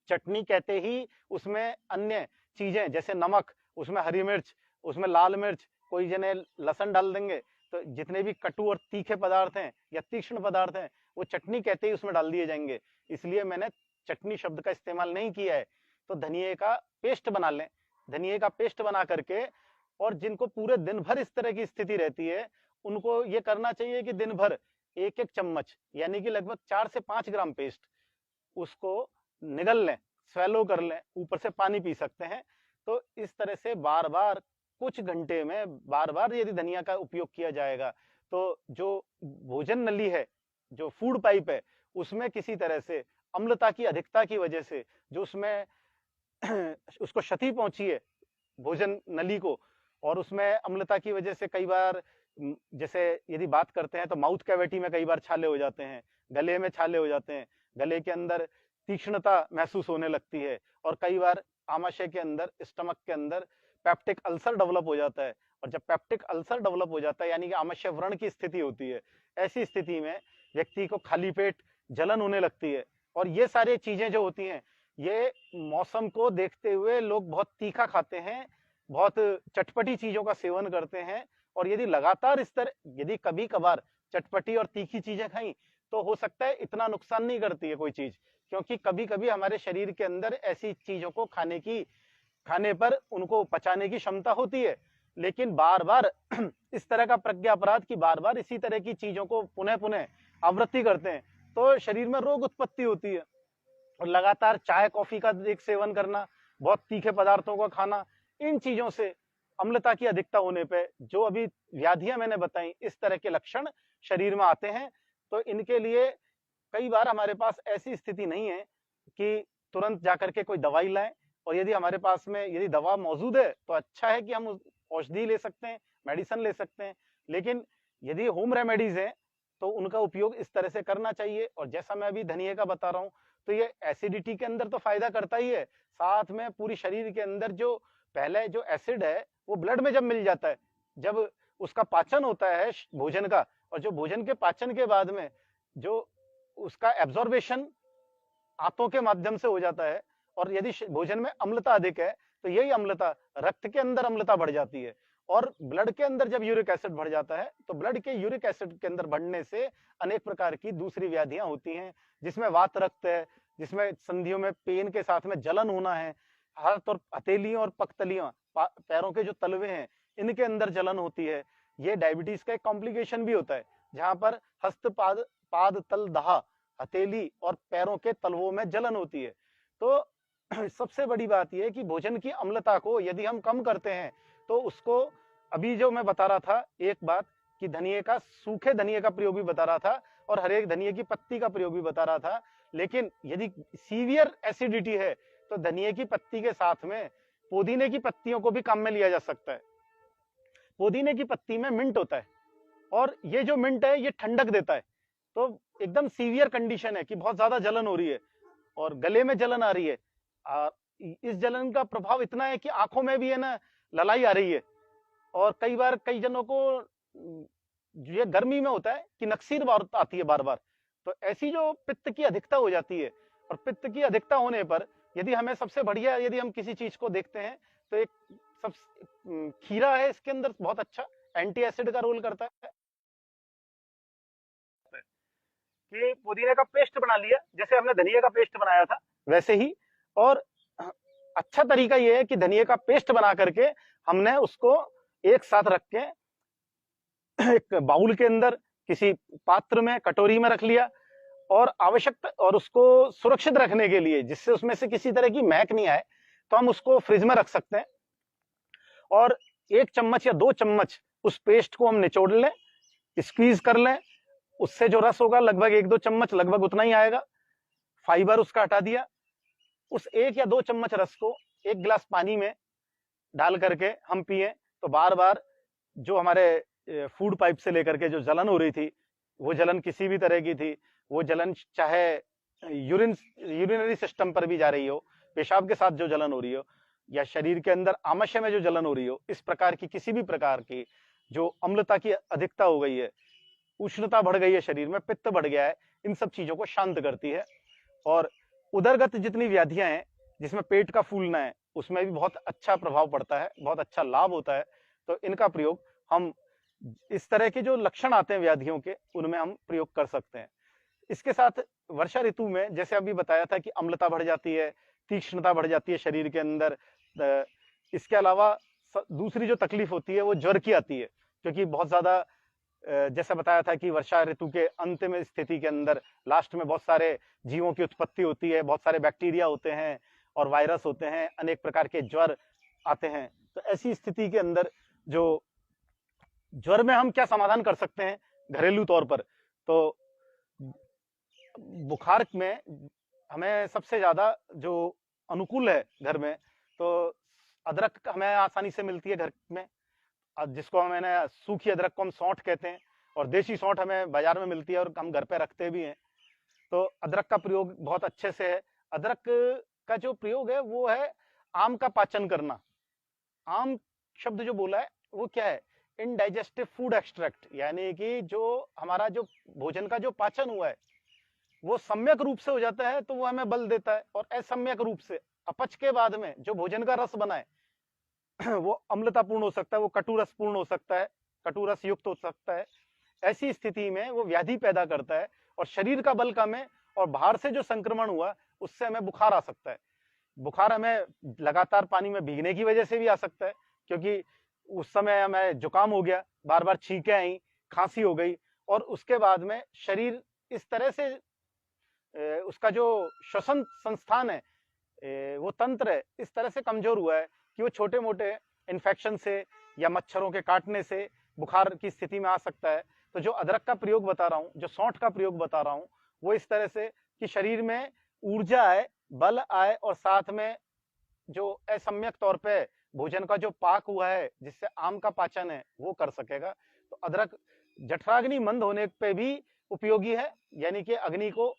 B: चटनी कहते ही उसमें अन्य चीजें जैसे नमक, उसमें हरी मिर्च, उसमें लाल मिर्च, कोई जने लहसुन डाल देंगे, तो जितने भी कटु और तीखे पदार्थ हैं या तीक्ष्ण पदार्थ हैं वो चटनी कहते ही उसमें डाल दिए जाएंगे, इसलिए मैंने चटनी शब्द का इस्तेमाल नहीं किया है। तो धनिये का पेस्ट बना लें, धनिये का पेस्ट बना करके, और जिनको पूरे दिन भर इस तरह की स्थिति रहती है उनको ये करना चाहिए कि दिन भर एक एक चम्मच यानी कि लगभग 4 से 5 ग्राम पेस्ट उसको निगल लें, स्वेलो कर लें, ऊपर से पानी पी सकते हैं। तो इस तरह से बार बार कुछ घंटे में बार बार यदि धनिया का उपयोग किया जाएगा तो जो भोजन नली है, जो फूड पाइप है, उसमें किसी तरह से अम्लता की अधिकता की वजह से जो उसमें उसको क्षति पहुंची है भोजन नली को, और उसमें अम्लता की वजह से कई बार जैसे यदि बात करते हैं तो माउथ कैविटी में कई बार छाले हो जाते हैं, गले में छाले हो जाते हैं, गले के अंदर तीक्ष्णता महसूस होने लगती है, और कई बार आमाशय के अंदर, स्टमक के अंदर पेप्टिक अल्सर डेवलप हो जाता है। और जब पेप्टिक अल्सर डेवलप हो जाता है यानी कि आमाशय व्रण की स्थिति होती है, ऐसी स्थिति में व्यक्ति को खाली पेट जलन होने लगती है। और ये सारी चीजें जो होती हैं, ये मौसम को देखते हुए लोग बहुत तीखा खाते हैं, बहुत चटपटी चीजों का सेवन करते हैं, और यदि लगातार इस तरह यदि कभी कभार चटपटी और तीखी चीजें खाई तो हो सकता है इतना नुकसान नहीं करती है कोई चीज, क्योंकि कभी कभी हमारे शरीर के अंदर ऐसी चीजों को खाने पर उनको पचाने की क्षमता होती है। लेकिन बार बार इस तरह का प्रज्ञा अपराध की बार बार इसी तरह की चीजों को पुनः पुनः आवृत्ति करते हैं तो शरीर में रोग उत्पत्ति होती है। और लगातार चाय कॉफी का एक सेवन करना, बहुत तीखे पदार्थों का खाना, इन चीजों से अम्लता की अधिकता होने पे जो अभी व्याधियां मैंने बताई, इस तरह के लक्षण शरीर में आते हैं। तो इनके लिए कई बार हमारे पास ऐसी स्थिति नहीं है कि तुरंत जाकर के कोई दवाई लाएं, और यदि हमारे पास में यदि दवा मौजूद है तो अच्छा है कि हम औषधि ले सकते हैं, मेडिसिन ले सकते हैं। लेकिन यदि होम रेमेडीज है तो उनका उपयोग इस तरह से करना चाहिए। और जैसा मैं अभी धनिये का बता रहा हूँ, तो ये एसिडिटी के अंदर तो फायदा करता ही है, साथ में पूरी शरीर के अंदर जो पहले जो एसिड है वो ब्लड में जब मिल जाता है, जब उसका पाचन होता है भोजन का, और जो भोजन के पाचन के बाद में जो उसका एब्जॉर्बेशन आंतों के माध्यम से हो जाता है, और यदि भोजन में अम्लता अधिक है तो यही अम्लता रक्त के अंदर अम्लता बढ़ जाती है, और ब्लड के अंदर जब यूरिक एसिड बढ़ जाता है तो ब्लड के यूरिक एसिड के अंदर बढ़ने से अनेक प्रकार की दूसरी व्याधियां होती हैं, जिसमें वात रक्त है, जिसमें संधियों में पेन के साथ में जलन होना है, हाथ और हथेलियों और पगतलियां, पैरों के जो तलवे हैं इनके अंदर जलन होती है। ये डायबिटीज का एक कॉम्प्लिकेशन भी होता है, जहां पर हस्त पाद तल दहा, हथेली और पैरों के तलवों में जलन होती है। तो सबसे बड़ी बात यह है कि भोजन की अम्लता को यदि हम कम करते हैं तो उसको, अभी जो मैं बता रहा था एक बात कि धनिये का, सूखे धनिये का प्रयोग भी बता रहा था और हर एक धनिये की पत्ती का प्रयोग भी बता रहा था, लेकिन यदि सीवियर एसिडिटी है तो धनिये की पत्ती के साथ में पुदीने की पत्तियों को भी काम में लिया जा सकता है। पुदीने की पत्ती में मिंट होता है, और ये जो मिंट है ये ठंडक देता है। तो एकदम सीवियर कंडीशन है कि बहुत ज्यादा जलन हो रही है और गले में जलन आ रही है, इस जलन का प्रभाव इतना है कि आंखों में भी है ना ललाई आ रही है, और कई बार कई जनों को ये गर्मी में होता है कि नक्सीर आती है बार बार। तो ऐसी जो पित्त की अधिकता हो जाती है, और पित्त की अधिकता होने पर यदि हमें सबसे बढ़िया, यदि हम किसी चीज को देखते हैं तो एक सब खीरा है, इसके अंदर बहुत अच्छा एंटी एसिड का रोल करता है कि पुदीने का पेस्ट बना लिया, जैसे हमने धनिया का पेस्ट बनाया था वैसे ही। और अच्छा तरीका यह है कि धनिया का पेस्ट बना करके हमने उसको एक साथ रख के एक बाउल के अंदर किसी पात्र में, कटोरी में रख लिया, और आवश्यकता और उसको सुरक्षित रखने के लिए जिससे उसमें से किसी तरह की महक नहीं आए तो हम उसको फ्रिज में रख सकते हैं। और 1 चम्मच या 2 चम्मच उस पेस्ट को हम निचोड़ लें, स्क्वीज कर लें, उससे जो रस होगा लगभग 1-2 चम्मच, लगभग उतना ही आएगा, फाइबर उसका हटा दिया। उस 1 या 2 चम्मच रस को 1 गिलास पानी में डाल करके हम पिए तो बार बार जो हमारे फूड पाइप से लेकर के जो जलन हो रही थी, वो जलन किसी भी तरह की थी, वो जलन चाहे यूरिनरी सिस्टम पर भी जा रही हो, पेशाब के साथ जो जलन हो रही हो, या शरीर के अंदर आमाशय में जो जलन हो रही हो, इस प्रकार की किसी भी प्रकार की जो अम्लता की अधिकता हो गई है, उष्णता बढ़ गई है शरीर में, पित्त बढ़ गया है, इन सब चीजों को शांत करती है। और उदरगत जितनी व्याधियां हैं जिसमें पेट का फूलना है, उसमें भी बहुत अच्छा प्रभाव पड़ता है, बहुत अच्छा लाभ होता है। तो इनका प्रयोग हम इस तरह के जो लक्षण आते हैं व्याधियों के, उनमें हम प्रयोग कर सकते हैं। इसके साथ वर्षा ऋतु में जैसे अभी बताया था कि अम्लता बढ़ जाती है, तीक्ष्णता बढ़ जाती है शरीर के अंदर। इसके अलावा दूसरी जो तकलीफ होती है वो ज्वर की आती है, क्योंकि बहुत ज्यादा जैसा बताया था कि वर्षा ऋतु के अंतिम स्थिति के अंदर लास्ट में बहुत सारे जीवों की उत्पत्ति होती है, बहुत सारे बैक्टीरिया होते हैं और वायरस होते हैं, अनेक प्रकार के ज्वर आते हैं। तो ऐसी स्थिति के अंदर जो ज्वर में हम क्या समाधान कर सकते हैं घरेलू तौर पर, तो बुखार में हमें सबसे ज्यादा जो अनुकूल है घर में, तो अदरक हमें आसानी से मिलती है घर में, जिसको मैंने सूखी अदरक को हम सौंठ कहते हैं, और देशी सौंठ हमें बाजार में मिलती है और हम घर पे रखते भी हैं। तो अदरक का प्रयोग बहुत अच्छे से है। अदरक का जो प्रयोग है वो है आम का पाचन करना। आम शब्द जो बोला है वो क्या है, इनडाइजेस्टिव फूड एक्सट्रैक्ट, यानी कि जो हमारा जो भोजन का जो पाचन हुआ है वो सम्यक रूप से हो जाता है तो वो हमें बल देता है, और असम्यक रूप से अपच के बाद में जो भोजन का रस बना है वो अम्लतापूर्ण हो सकता है, वो कटुरस पूर्ण हो सकता है, कटुरस युक्त हो सकता है। ऐसी स्थिति में वो व्याधि पैदा करता है और शरीर का बल कम है, और बाहर से जो संक्रमण हुआ उससे हमें बुखार आ सकता है। बुखार हमें लगातार पानी में भीगने की वजह से भी आ सकता है, क्योंकि उस समय हमें जुकाम हो गया, बार बार छींकें आई, खांसी हो गई, और उसके बाद में शरीर इस तरह से उसका जो श्वसन संस्थान है, वो तंत्र है, इस तरह से कमजोर हुआ है कि वो छोटे मोटे इन्फेक्शन से या मच्छरों के काटने से बुखार की स्थिति में आ सकता है। तो जो अदरक का प्रयोग बता रहा हूँ, जो सौंठ का प्रयोग बता रहा हूँ, वो इस तरह से कि शरीर में ऊर्जा आए, बल आए, और साथ में जो असम्यक तौर पे भोजन का जो पाक हुआ है जिससे आम का पाचन है वो कर सकेगा। तो अदरक जठराग्नि मंद होने पे भी उपयोगी है, यानी कि अग्नि को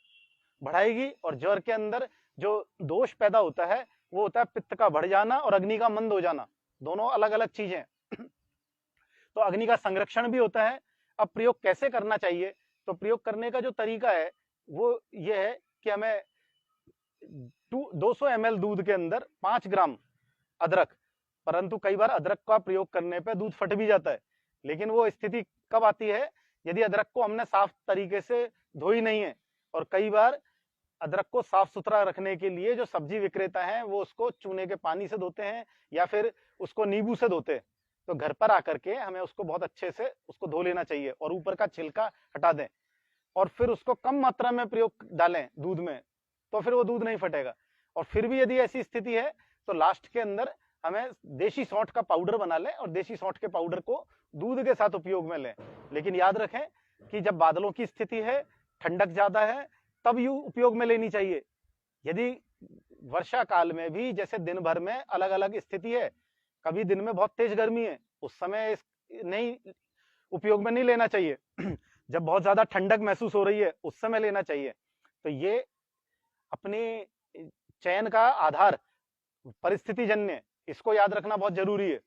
B: बढ़ाएगी, और ज्वर के अंदर जो दोष पैदा होता है वो होता है पित्त का बढ़ जाना और अग्नि का मंद हो जाना, दोनों अलग अलग चीजें। तो अग्नि का संरक्षण भी होता है। अब प्रयोग कैसे करना चाहिए, तो प्रयोग करने का जो तरीका है वो ये है कि हमें 200 ml दूध के अंदर 5 ग्राम अदरक, परंतु कई बार अदरक का प्रयोग करने पे दूध फट भी जाता है, लेकिन वो स्थिति कब आती है, यदि अदरक को हमने साफ तरीके से धोई नहीं है। और कई बार अदरक को साफ सुथरा रखने के लिए जो सब्जी विक्रेता हैं वो उसको चूने के पानी से धोते हैं या फिर उसको नींबू से धोते हैं। तो घर पर आकर के हमें उसको बहुत अच्छे से उसको धो लेना चाहिए और ऊपर का छिलका हटा दें, और फिर उसको कम मात्रा में प्रयोग डालें दूध में, तो फिर वो दूध नहीं फटेगा। और फिर भी यदि ऐसी स्थिति है तो लास्ट के अंदर हमें देशी सौंठ का पाउडर बना लें और देशी सौंठ के पाउडर को दूध के साथ उपयोग में लें। लेकिन याद रखें कि जब बादलों की स्थिति है, ठंडक ज्यादा है, तब यू उपयोग में लेनी चाहिए। यदि वर्षा काल में भी जैसे दिन भर में अलग अलग स्थिति है, कभी दिन में बहुत तेज गर्मी है, उस समय नहीं उपयोग में नहीं लेना चाहिए। जब बहुत ज्यादा ठंडक महसूस हो रही है उस समय लेना चाहिए। तो ये अपने चयन का आधार परिस्थिति जन्य, इसको याद रखना बहुत जरूरी है।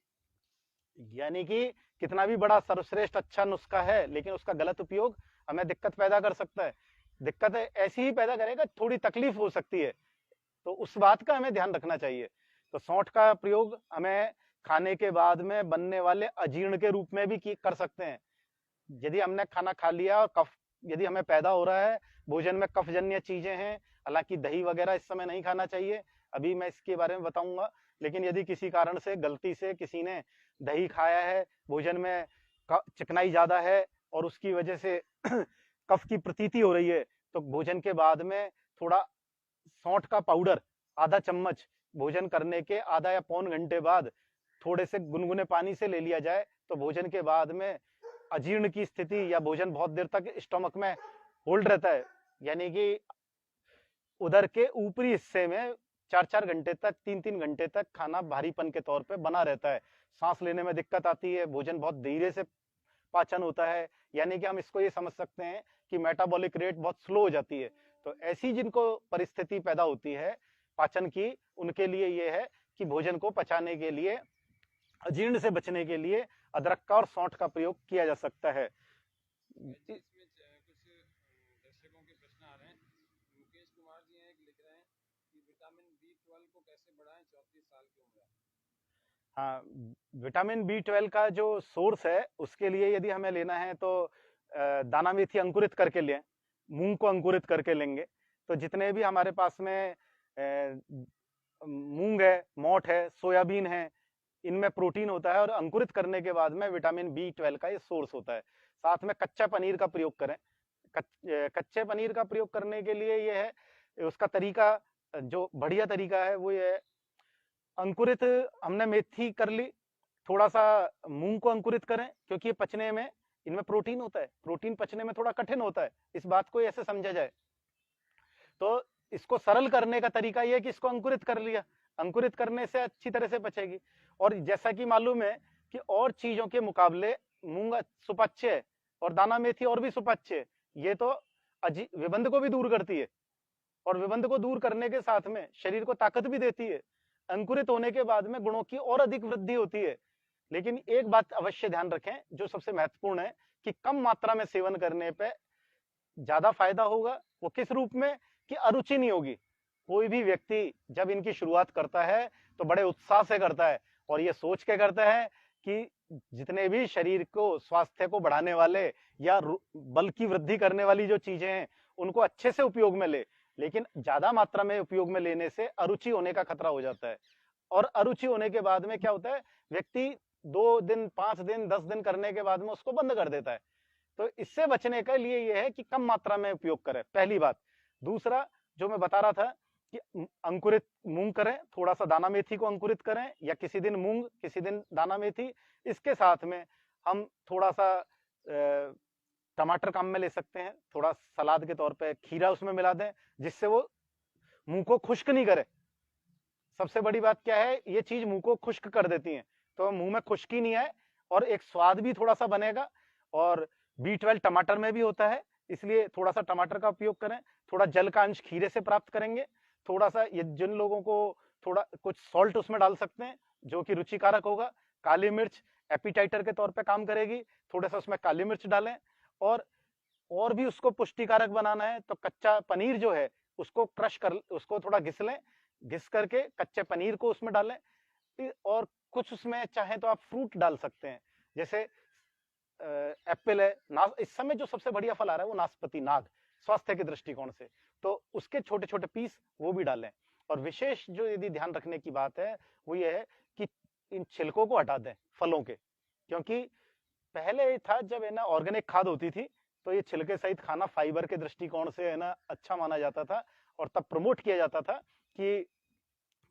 B: यानी कि कितना भी बड़ा सर्वश्रेष्ठ अच्छा नुस्खा है, लेकिन उसका गलत उपयोग हमें दिक्कत पैदा कर सकता है। दिक्कत ऐसी ही पैदा करेगा, थोड़ी तकलीफ हो सकती है, तो उस बात का हमें ध्यान रखना चाहिए। तो सौंठ का प्रयोग हमें खाने के बाद में बनने वाले अजीर्ण के रूप में भी कर सकते हैं। यदि हमने खाना खा लिया और कफ यदि हमें पैदा हो रहा है, भोजन में कफजन्य चीजें हैं, हालांकि दही वगैरह इस समय नहीं खाना चाहिए, अभी मैं इसके बारे में बताऊंगा। लेकिन यदि किसी कारण से गलती से किसी ने दही खाया है, भोजन में चिकनाई ज्यादा है और उसकी वजह से कफ की प्रतीति हो रही है, तो भोजन के बाद में थोड़ा सौंठ का पाउडर आधा चम्मच भोजन करने के आधा या पौन घंटे बाद थोड़े से गुनगुने पानी से ले लिया जाए, तो भोजन के बाद में अजीर्ण की स्थिति या भोजन बहुत देर तक स्टमक में होल्ड रहता है, यानी कि उदर के ऊपरी हिस्से में 4-4 घंटे तक, 3-3 घंटे तक खाना भारीपन के तौर पे बना रहता है। सांस लेने में दिक्कत आती है, भोजन बहुत धीरे से पाचन होता है, यानी कि हम इसको ये समझ सकते हैं कि मेटाबॉलिक रेट बहुत स्लो हो जाती है। तो ऐसी जिनको परिस्थिति पैदा होती है पाचन की, उनके लिए ये है कि भोजन को पचाने के लिए, अजीर्ण से बचने के लिए अदरक का और सौंठ का प्रयोग किया जा सकता है।
A: इसमें कुछ दर्शकों के प्रश्न आ रहे हैं। मुकेश कुमार जी हैं, एक लिख रहे हैं कि विटामिन B12 को कैसे बढ़ाएं 34 साल की उम्र में।
B: हाँ, विटामिन B12 का जो सोर्स है उसके लिए यदि हमें लेना है तो दाना मेथी अंकुरित करके लें, मूंग को अंकुरित करके लेंगे। तो जितने भी हमारे पास में मूंग है, मोठ है, सोयाबीन है, इनमें प्रोटीन होता है और अंकुरित करने के बाद में विटामिन B12 का ये सोर्स होता है। साथ में कच्चा पनीर का प्रयोग करें। कच्चे पनीर का प्रयोग करने के लिए ये है, उसका तरीका जो बढ़िया तरीका है वो ये है, अंकुरित हमने मेथी कर ली, थोड़ा सा मूंग को अंकुरित करें, क्योंकि ये पचने में, इनमें प्रोटीन होता है, प्रोटीन पचने में थोड़ा कठिन होता है, इस बात को ऐसे समझा जाए। तो इसको सरल करने का तरीका यह है कि इसको अंकुरित कर लिया, अंकुरित करने से अच्छी तरह से पचेगी। और जैसा कि मालूम है कि और चीजों के मुकाबले मूंग सुपाच्य है और दाना मेथी और भी सुपाच्य है, ये तो विबंध को भी दूर करती है और विबंध को दूर करने के साथ में शरीर को ताकत भी देती है। अंकुरित होने के बाद में गुणों की और अधिक वृद्धि होती है। लेकिन एक बात अवश्य ध्यान रखें जो सबसे महत्वपूर्ण है कि कम मात्रा में सेवन करने पे ज्यादा फायदा होगा। वो किस रूप में कि अरुचि नहीं होगी। कोई भी व्यक्ति जब इनकी शुरुआत करता है तो बड़े उत्साह से करता है और ये सोच के करता है कि जितने भी शरीर को, स्वास्थ्य को बढ़ाने वाले या बल की वृद्धि करने वाली जो चीजें हैं उनको अच्छे से उपयोग में ले। लेकिन ज्यादा मात्रा में उपयोग में लेने से अरुचि होने का खतरा हो जाता है और अरुचि होने के बाद में क्या होता है, व्यक्ति 2 दिन, 5 दिन, 10 दिन करने के बाद में उसको बंद कर देता है। तो इससे बचने के लिए यह है कि कम मात्रा में उपयोग करें, पहली बात। दूसरा जो मैं बता रहा था कि अंकुरित मूंग करें, थोड़ा सा दाना मेथी को अंकुरित करें, या किसी दिन मूंग किसी दिन दाना मेथी। इसके साथ में हम थोड़ा सा टमाटर काम में ले सकते हैं, थोड़ा सलाद के तौर पे खीरा उसमें मिला दें जिससे वो मुंह को खुश्क नहीं करे। सबसे बड़ी बात क्या है, ये चीज मुंह को खुश्क कर देती है, तो मुंह में खुश्की नहीं आए और एक स्वाद भी थोड़ा सा बनेगा। और B12 टमाटर में भी होता है, इसलिए थोड़ा सा टमाटर का उपयोग करें। थोड़ा जल का अंश खीरे से प्राप्त करेंगे। थोड़ा सा ये जिन लोगों को थोड़ा कुछ सॉल्ट उसमें डाल सकते हैं जो कि रुचिकारक होगा। काली मिर्च एपिटाइटर के तौर पे काम करेगी, थोड़ा सा उसमें काली मिर्च डालें। और भी उसको पुष्टिकारक बनाना है तो कच्चा पनीर जो है उसको क्रश कर, उसको थोड़ा घिस लें, घिस करके कच्चे पनीर को उसमें डालें। और कुछ उसमें चाहे तो आप फ्रूट डाल सकते हैं, जैसे एप्पल है, इस समय जो सबसे बढ़िया फल आ रहा है वो नाशपाती, नाग, स्वास्थ्य के दृष्टिकोण से, तो उसके छोटे छोटे पीस वो भी डालें। और विशेष जो यदि ध्यान रखने की बात है वो ये है कि इन छिलकों को हटा दें फलों के, क्योंकि पहले था जब है ना ऑर्गेनिक खाद होती थी तो ये छिलके सहित खाना फाइबर के दृष्टिकोण से है ना अच्छा माना जाता था और तब प्रमोट किया जाता था कि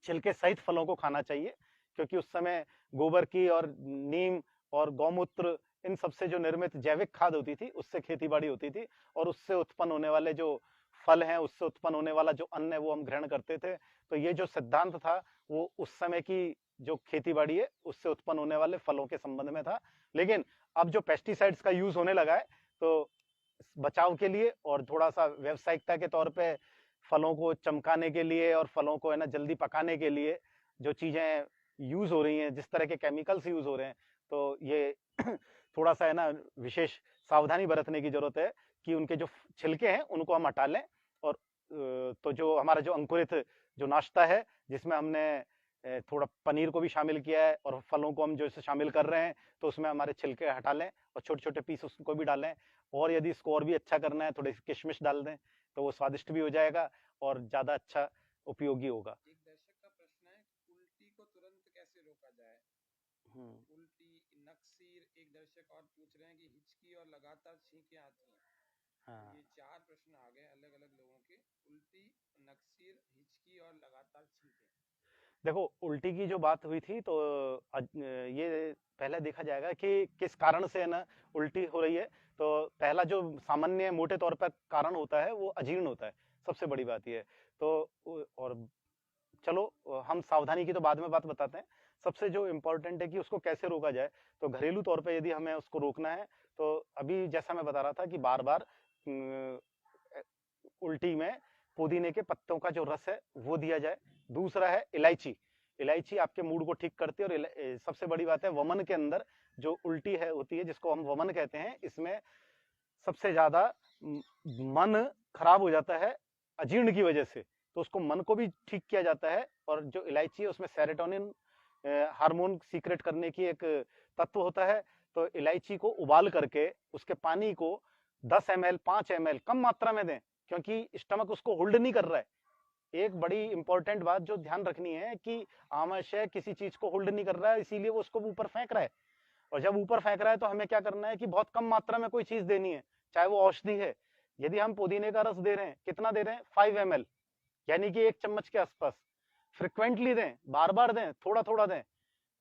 B: छिलके सहित फलों को खाना चाहिए, क्योंकि उस समय गोबर की और नीम और गौमूत्र इन सबसे जो निर्मित जैविक खाद होती थी उससे खेती बाड़ी होती थी और उससे उत्पन्न होने वाले जो फल हैं, उससे उत्पन्न होने वाला जो अन्न है वो हम ग्रहण करते थे। तो ये जो सिद्धांत था वो उस समय की जो खेती बाड़ी है उससे उत्पन्न होने वाले फलों के संबंध में था। लेकिन अब जो पेस्टिसाइड्स का यूज होने लगा है तो बचाव के लिए और थोड़ा सा व्यवसायिकता के तौर पे फलों को चमकाने के लिए और फलों को है ना जल्दी पकाने के लिए जो चीजें यूज हो रही हैं, जिस तरह के केमिकल्स यूज हो रहे हैं, तो ये थोड़ा सा है ना विशेष सावधानी बरतने की जरूरत है कि उनके जो छिलके हैं उनको हम हटा लें। और तो जो हमारा जो अंकुरित जो नाश्ता है जिसमें हमने थोड़ा पनीर को भी शामिल किया है और फलों को हम जो इसे शामिल कर रहे हैं, तो उसमें हमारे छिलके हटा लें और छोटे छोटे पीस उसको भी डालें। और यदि इसको और भी अच्छा करना है थोड़ी किशमिश डाल दें तो वो स्वादिष्ट भी हो जाएगा और ज्यादा अच्छा उपयोगी होगा।
A: एक दर्शक का प्रश्न है, उल्टी को तुरंत कैसे रोका जाए? उल्टी, नक्सीर, एक दर्शक और पूछ रहे हैं कि हिचकी और लगातार छींकें आती हैं।
B: हाँ।
A: ये 4 प्रश्न आ गए अलग अलग लोगों के, उल्टी, नक्सीर, हिचकी और लगातार छींकें।
B: देखो उल्टी की जो बात हुई थी तो ये पहले देखा जाएगा कि किस कारण से है ना उल्टी हो रही है। तो पहला जो सामान्य मोटे तौर पर कारण होता है वो अजीर्ण होता है, सबसे बड़ी बात ये है। तो और चलो हम सावधानी की तो बाद में बात बताते हैं। सबसे जो इम्पोर्टेंट है कि उसको कैसे रोका जाए, तो घरेलू तौर पे यदि हमें उसको रोकना है तो अभी जैसा मैं बता रहा था कि बार बार उल्टी में पुदीने के पत्तों का जो रस है वो दिया जाए। दूसरा है इलायची। इलायची आपके मूड को ठीक करती है। और सबसे बड़ी बात है, वमन के अंदर जो उल्टी है होती है, जिसको हम वमन कहते हैं, इसमें सबसे ज्यादा मन खराब हो जाता है अजीर्ण की वजह से, तो उसको मन को भी ठीक किया जाता है। और जो इलायची है उसमें सेरोटोनिन हार्मोन सीक्रेट करने की एक तत्व होता है। तो इलायची को उबाल करके उसके पानी को 10 ml 5 ml कम मात्रा में दें, क्योंकि स्टमक उसको होल्ड नहीं कर रहा है। एक बड़ी इंपॉर्टेंट बात जो ध्यान रखनी है कि आमाशय किसी चीज को होल्ड नहीं कर रहा है, इसीलिए वो उसको ऊपर फेंक रहा है। और जब ऊपर फेंक रहा है तो हमें क्या करना है कि बहुत कम मात्रा में कोई चीज देनी है, चाहे वो औषधि है। यदि हम पुदीने का रस दे रहे हैं, कितना दे रहे हैं, 5 ml, यानी कि 1 चम्मच के आसपास। फ्रिक्वेंटली दें, बार बार दें, थोड़ा थोड़ा दें,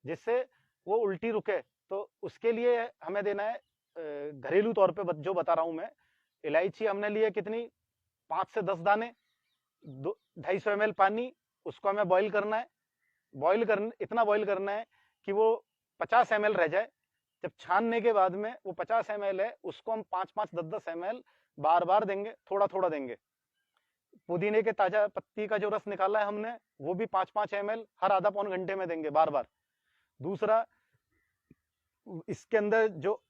B: जिससे वो उल्टी रुके। तो उसके लिए हमें देना है घरेलू तौर पे जो बता रहा हूं मैं। इलायची हमने लिए कितनी, 5 से 10 दाने, 250 ml पानी, उसको हमें बॉईल करना है। इतना बॉईल करना है कि वो 50 ml रह जाए। जब छानने के बाद में वो 50 ml है, उसको हम 5-5 10-10 ml बार बार देंगे, थोड़ा थोड़ा देंगे। पुदीने के ताजा पत्ती का जो रस निकाला है हमने, वो भी 5-5 ml हर आधा पौन घंटे में देंगे बार बार। दूसरा, इसके अंदर जो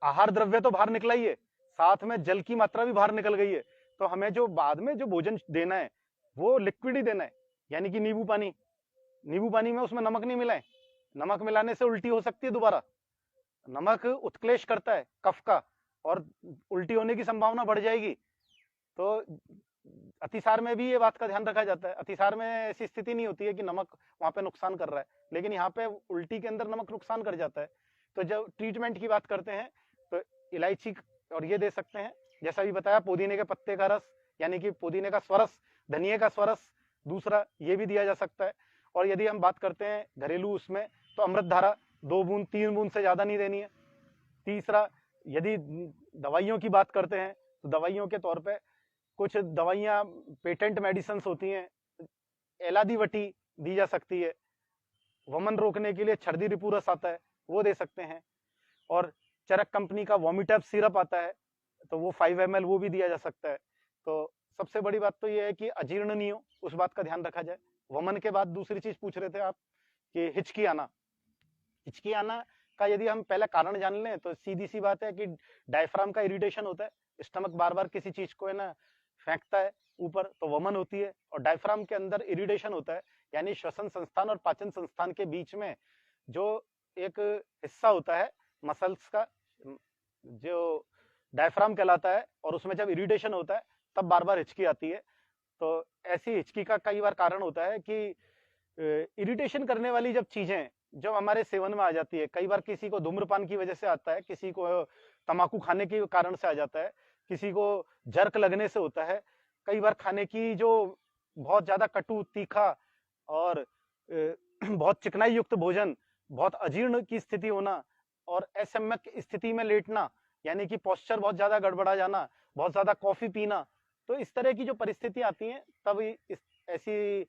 B: आहार द्रव्य तो बाहर निकला ही है, साथ में जल की मात्रा भी बाहर निकल गई है। तो हमें जो बाद में जो भोजन देना है वो लिक्विड ही देना है, यानी कि नींबू पानी। नींबू पानी में उसमें नमक नहीं मिलाएं, नमक मिलाने से उल्टी हो सकती है दोबारा। नमक उत्क्लेश करता है कफ का, और उल्टी होने की संभावना बढ़ जाएगी। तो अतिसार में भी ये बात का ध्यान रखा जाता है। अतिसार में ऐसी स्थिति नहीं होती है कि नमक वहां पे नुकसान कर रहा है, लेकिन यहाँ पे उल्टी के अंदर नमक नुकसान कर जाता है। तो जब ट्रीटमेंट की बात करते हैं तो इलायची और ये दे सकते हैं, जैसा भी बताया, पुदीने के पत्ते का रस, यानी कि पुदीने का स्वरस, धनिये का स्वरस, दूसरा ये भी दिया जा सकता है। और यदि हम बात करते हैं घरेलू उसमें, तो अमृत धारा 2 बूंद 3 बूंद से ज्यादा नहीं देनी है। तीसरा, यदि दवाइयों की बात करते हैं तो दवाइयों के तौर पे कुछ दवाइयां पेटेंट मेडिसिन होती हैं, एलादीवटी दी जा सकती है। वमन रोकने के लिए छर्दी रिपूरस आता है, वो दे सकते हैं। और चरक कंपनी का वोमिटैब सिरप आता है, तो वो 5 ml वो भी दिया जा सकता है। तो सबसे बड़ी बात तो ये है कि अजीर्ण नहीं हो, उस बात का ध्यान रखा जाए। वमन के बाद दूसरी चीज पूछ रहे थे आप कि हिचकी आना। हिचकी आना का यदि हम पहले कारण जान लें तो सीधी सी बात है कि डायफ्राम का इरिटेशन होता है। स्टमक बार बार किसी चीज को है ना फेंकता है ऊपर, तो वमन होती है। और डायफ्राम के अंदर इरिटेशन होता है, यानी श्वसन संस्थान और पाचन संस्थान के बीच में जो एक हिस्सा होता है मसल्स का, जो डायफ्राम कहलाता है, और उसमें जब इरिटेशन होता है तब बार बार हिचकी आती है। तो ऐसी हिचकी का कई बार कारण होता है कि इरिटेशन करने वाली जब चीजें जब हमारे सेवन में आ जाती है, कई बार किसी को धूम्रपान की वजह से आता है, किसी को तंबाकू खाने के कारण से आ जाता है, किसी को जर्क लगने से होता है, कई बार खाने की जो बहुत ज्यादा कटु तीखा और बहुत चिकनाई युक्त भोजन, बहुत अजीर्ण की स्थिति होना, और असम्यक स्थिति में लेटना, यानी कि पोस्चर बहुत ज्यादा गड़बड़ा जाना, बहुत ज्यादा कॉफी पीना। तो इस तरह की जो परिस्थिति आती है, तब ऐसी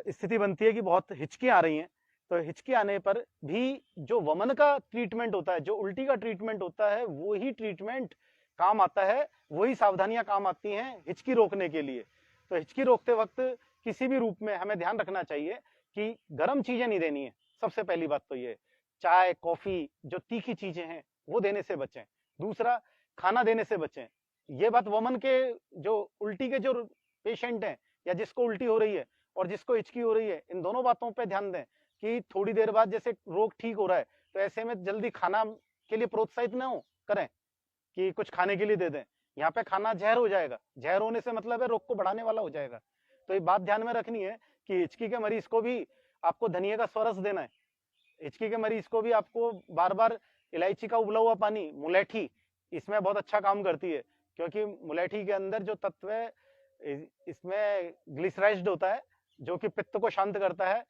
B: स्थिति बनती है कि बहुत हिचकी आ रही हैं। तो हिचकी आने पर भी जो वमन का ट्रीटमेंट होता है, जो उल्टी का ट्रीटमेंट होता है, वो ही ट्रीटमेंट काम आता है, वही सावधानियां काम आती हैं हिचकी रोकने के लिए। तो हिचकी रोकते वक्त किसी भी रूप में हमें ध्यान रखना चाहिए कि गर्म चीजें नहीं देनी है। सबसे पहली बात तो ये, चाय कॉफी जो तीखी चीजें हैं वो देने से बचें। दूसरा, खाना देने से बचें। ये बात वमन के जो उल्टी के जो पेशेंट हैं, या जिसको उल्टी हो रही है और जिसको हिचकी हो रही है, इन दोनों बातों पे ध्यान दें कि थोड़ी देर बाद जैसे रोग ठीक हो रहा है, तो ऐसे में जल्दी खाना के लिए प्रोत्साहित ना हो करें कि कुछ खाने के लिए दे दें। यहाँ पे खाना जहर हो जाएगा, जहर होने से मतलब है रोग को बढ़ाने वाला हो जाएगा। तो ये बात ध्यान में रखनी है कि हिचकी के मरीज को भी आपको धनिया का स्वरस देना है। हिचकी के मरीज को भी आपको बार बार इलायची का उबला हुआ पानी, मुलेठी, इसमें बहुत अच्छा काम करती है, क्योंकि मुलेठी के अंदर जो तत्व है इसमें ग्लिसराइज्ड होता है, जो कि पित्त को शांत करता है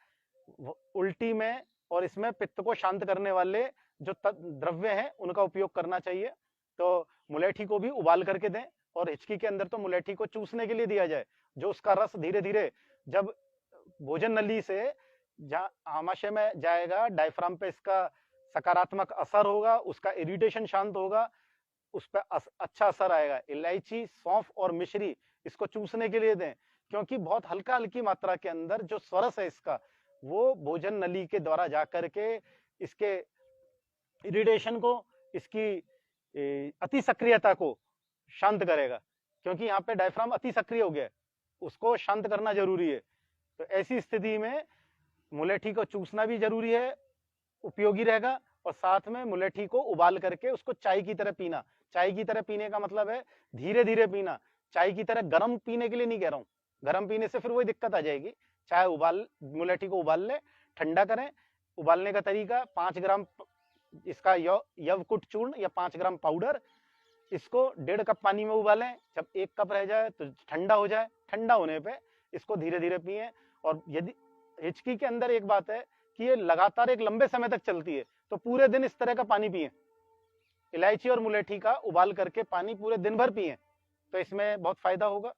B: उल्टी में। और इसमें पित्त को शांत करने वाले जो द्रव्य हैं उनका उपयोग करना चाहिए। तो मुलेठी को भी उबाल करके दें, और हिचकी के अंदर तो मुलेठी को चूसने के लिए दिया जाए, जो उसका रस धीरे धीरे जब भोजन नली से जहाँ आमाशय में जाएगा, डायफ्राम पे इसका सकारात्मक असर होगा, उसका इरिटेशन शांत होगा, उस पर अच्छा असर आएगा। इलायची, सौंफ और मिश्री इसको चूसने के लिए दें, क्योंकि बहुत हल्का हल्की मात्रा के अंदर जो स्वरस है इसका, वो भोजन नली के द्वारा जाकर के इसके इरिटेशन को, इसकी अति सक्रियता को शांत करेगा, क्योंकि यहाँ पे डायफ्राम अति सक्रिय हो गया है, उसको शांत करना जरूरी है। तो ऐसी स्थिति में मुलेठी को चूसना भी जरूरी है, उपयोगी रहेगा। और साथ में मुलेठी को उबाल करके उसको चाय की तरह पीना। चाय की तरह पीने का मतलब है धीरे धीरे पीना, चाय की तरह गर्म पीने के लिए नहीं कह रहा हूँ, गर्म पीने से फिर वही दिक्कत आ जाएगी। चाय उबाल, मुलेठी को उबाल ले, ठंडा करें। उबालने का तरीका, 5 ग्राम इसका यवकुट चूर्ण या 5 ग्राम पाउडर, इसको 1.5 कप पानी में उबालें। जब 1 कप रह जाए तो ठंडा हो जाए, ठंडा होने पे इसको धीरे धीरे पिएं। और यदि हिचकी के अंदर एक बात है कि ये लगातार एक लंबे समय तक चलती है, तो पूरे दिन इस तरह का पानी पिएं। इलायची और मुलेठी का उबाल करके पानी पूरे दिन भर पिएं, तो इसमें बहुत फायदा होगा।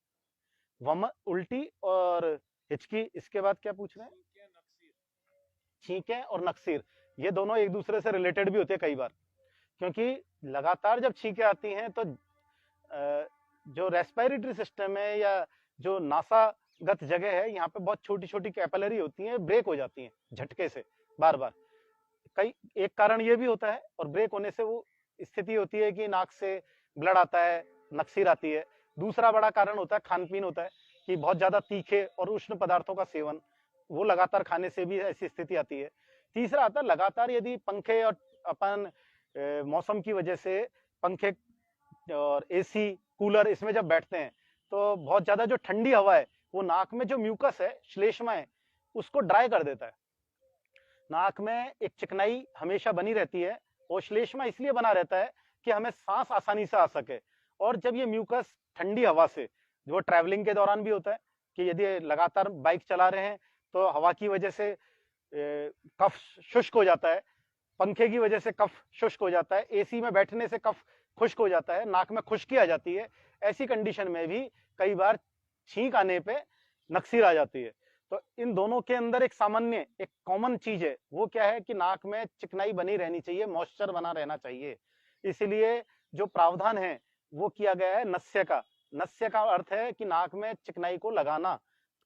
B: उल्टी और हिचकी, इसके बाद क्या पूछ रहे हैं? छींके और नक्सीर, ये दोनों एक दूसरे से रिलेटेड भी होते हैं कई बार, क्योंकि लगातार जब छींके आती हैं तो जो रेस्पिरेटरी सिस्टम है या जो नासागत जगह है, यहाँ पे बहुत छोटी छोटी कैपिलरी होती हैं, ब्रेक हो जाती हैं झटके से बार बार। कई एक कारण ये भी होता है, और ब्रेक होने से वो स्थिति होती है कि नाक से ब्लड आता है, नक्सीर आती है। दूसरा बड़ा कारण होता है खान पीन होता है, कि बहुत ज्यादा तीखे और उष्ण पदार्थों का सेवन, वो लगातार खाने से भी ऐसी स्थिति आती है। तीसरा आता है लगातार यदि पंखे और अपन मौसम की वजह से पंखे और एसी, कूलर इसमें जब बैठते हैं, तो बहुत ज्यादा जो ठंडी हवा है वो नाक में जो म्यूकस है, श्लेष्मा है, उसको ड्राई कर देता है। नाक में एक चिकनाई हमेशा बनी रहती है, और श्लेष्मा इसलिए बना रहता है कि हमें सांस आसानी से आ सके। और जब ये म्यूकस ठंडी हवा से, जो ट्रैवलिंग के दौरान भी होता है कि यदि लगातार बाइक चला रहे हैं तो हवा की वजह से कफ शुष्क हो जाता है, पंखे की वजह से कफ शुष्क हो जाता है, एसी में बैठने से कफ खुश्क हो जाता है, नाक में खुश्की आ जाती है। ऐसी कंडीशन में भी कई बार छींक आने पे नक्सीर आ जाती है। तो इन दोनों के अंदर एक सामान्य, एक कॉमन चीज है, वो क्या है कि नाक में चिकनाई बनी रहनी चाहिए, मॉइस्चर बना रहना चाहिए। इसलिए जो प्रावधान है वो किया गया है नस्य का। नस्य का अर्थ है कि नाक में चिकनाई को लगाना।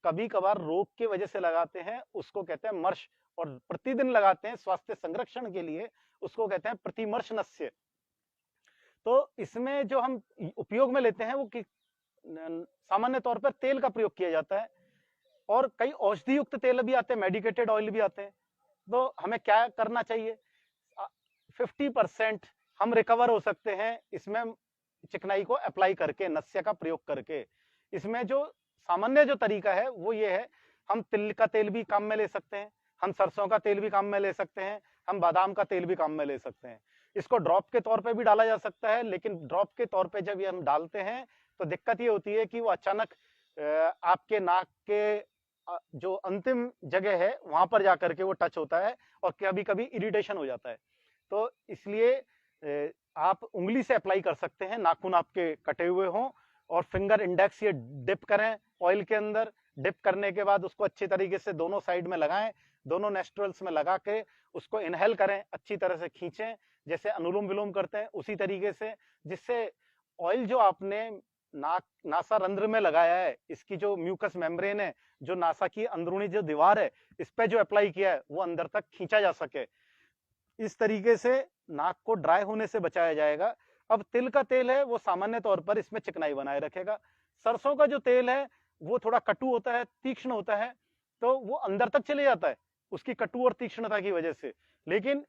B: कभी कभार रोग की वजह से लगाते हैं, उसको कहते हैं मर्श, और प्रतिदिन लगाते हैं स्वास्थ्य संरक्षण के लिए, उसको कहते हैं प्रतिमर्श नस्य। तो इसमें जो हम उपयोग में लेते हैं वो सामान्य तौर पर तेल का प्रयोग किया जाता है, और कई औषधि युक्त तेल भी आते हैं, मेडिकेटेड ऑयल भी आते हैं। तो हमें क्या करना चाहिए? 50% हम रिकवर हो सकते हैं इसमें चिकनाई को अप्लाई करके, नस्य का प्रयोग करके। इसमें जो सामान्य जो तरीका है वो ये है, हम तिल का तेल भी काम में ले सकते हैं, हम सरसों का तेल भी काम में ले सकते हैं, हम बादाम का तेल भी काम में ले सकते हैं। इसको ड्रॉप के तौर पे भी डाला जा सकता है, लेकिन ड्रॉप के तौर पे जब ये हम डालते हैं तो दिक्कत ये होती है कि वो अचानक आपके नाक के जो अंतिम जगह है वहां पर जाकर के वो टच होता है, और कभी कभी इरिटेशन हो जाता है। तो इसलिए आप उंगली से अप्लाई कर सकते हैं, नाखून आपके कटे हुए हों, और फिंगर इंडेक्स ये डिप करें ऑयल के अंदर। डिप करने के बाद उसको अच्छी तरीके से दोनों साइड में लगाएं, दोनों नेस्ट्रल्स में लगा के उसको इनहेल करें, अच्छी तरह से खींचें, जैसे अनुलोम विलोम करते हैं उसी तरीके से, जिससे ऑयल जो आपने नासा रंध्र में लगाया है, इसकी जो म्यूकस मेम्ब्रेन है, जो नासा की अंदरूनी जो दीवार है, इस पे जो अप्लाई किया है वो अंदर तक खींचा जा सके। इस तरीके से नाक को ड्राई होने से बचाया जाएगा। अब तिल का तेल है वो सामान्य तौर पर इसमें चिकनाई बनाए रखेगा। सरसों का जो तेल है वो थोड़ा कटु होता है, तीक्ष्ण होता है, तो वो अंदर तक चले जाता है उसकी कटु और तीक्ष्णता की वजह से, लेकिन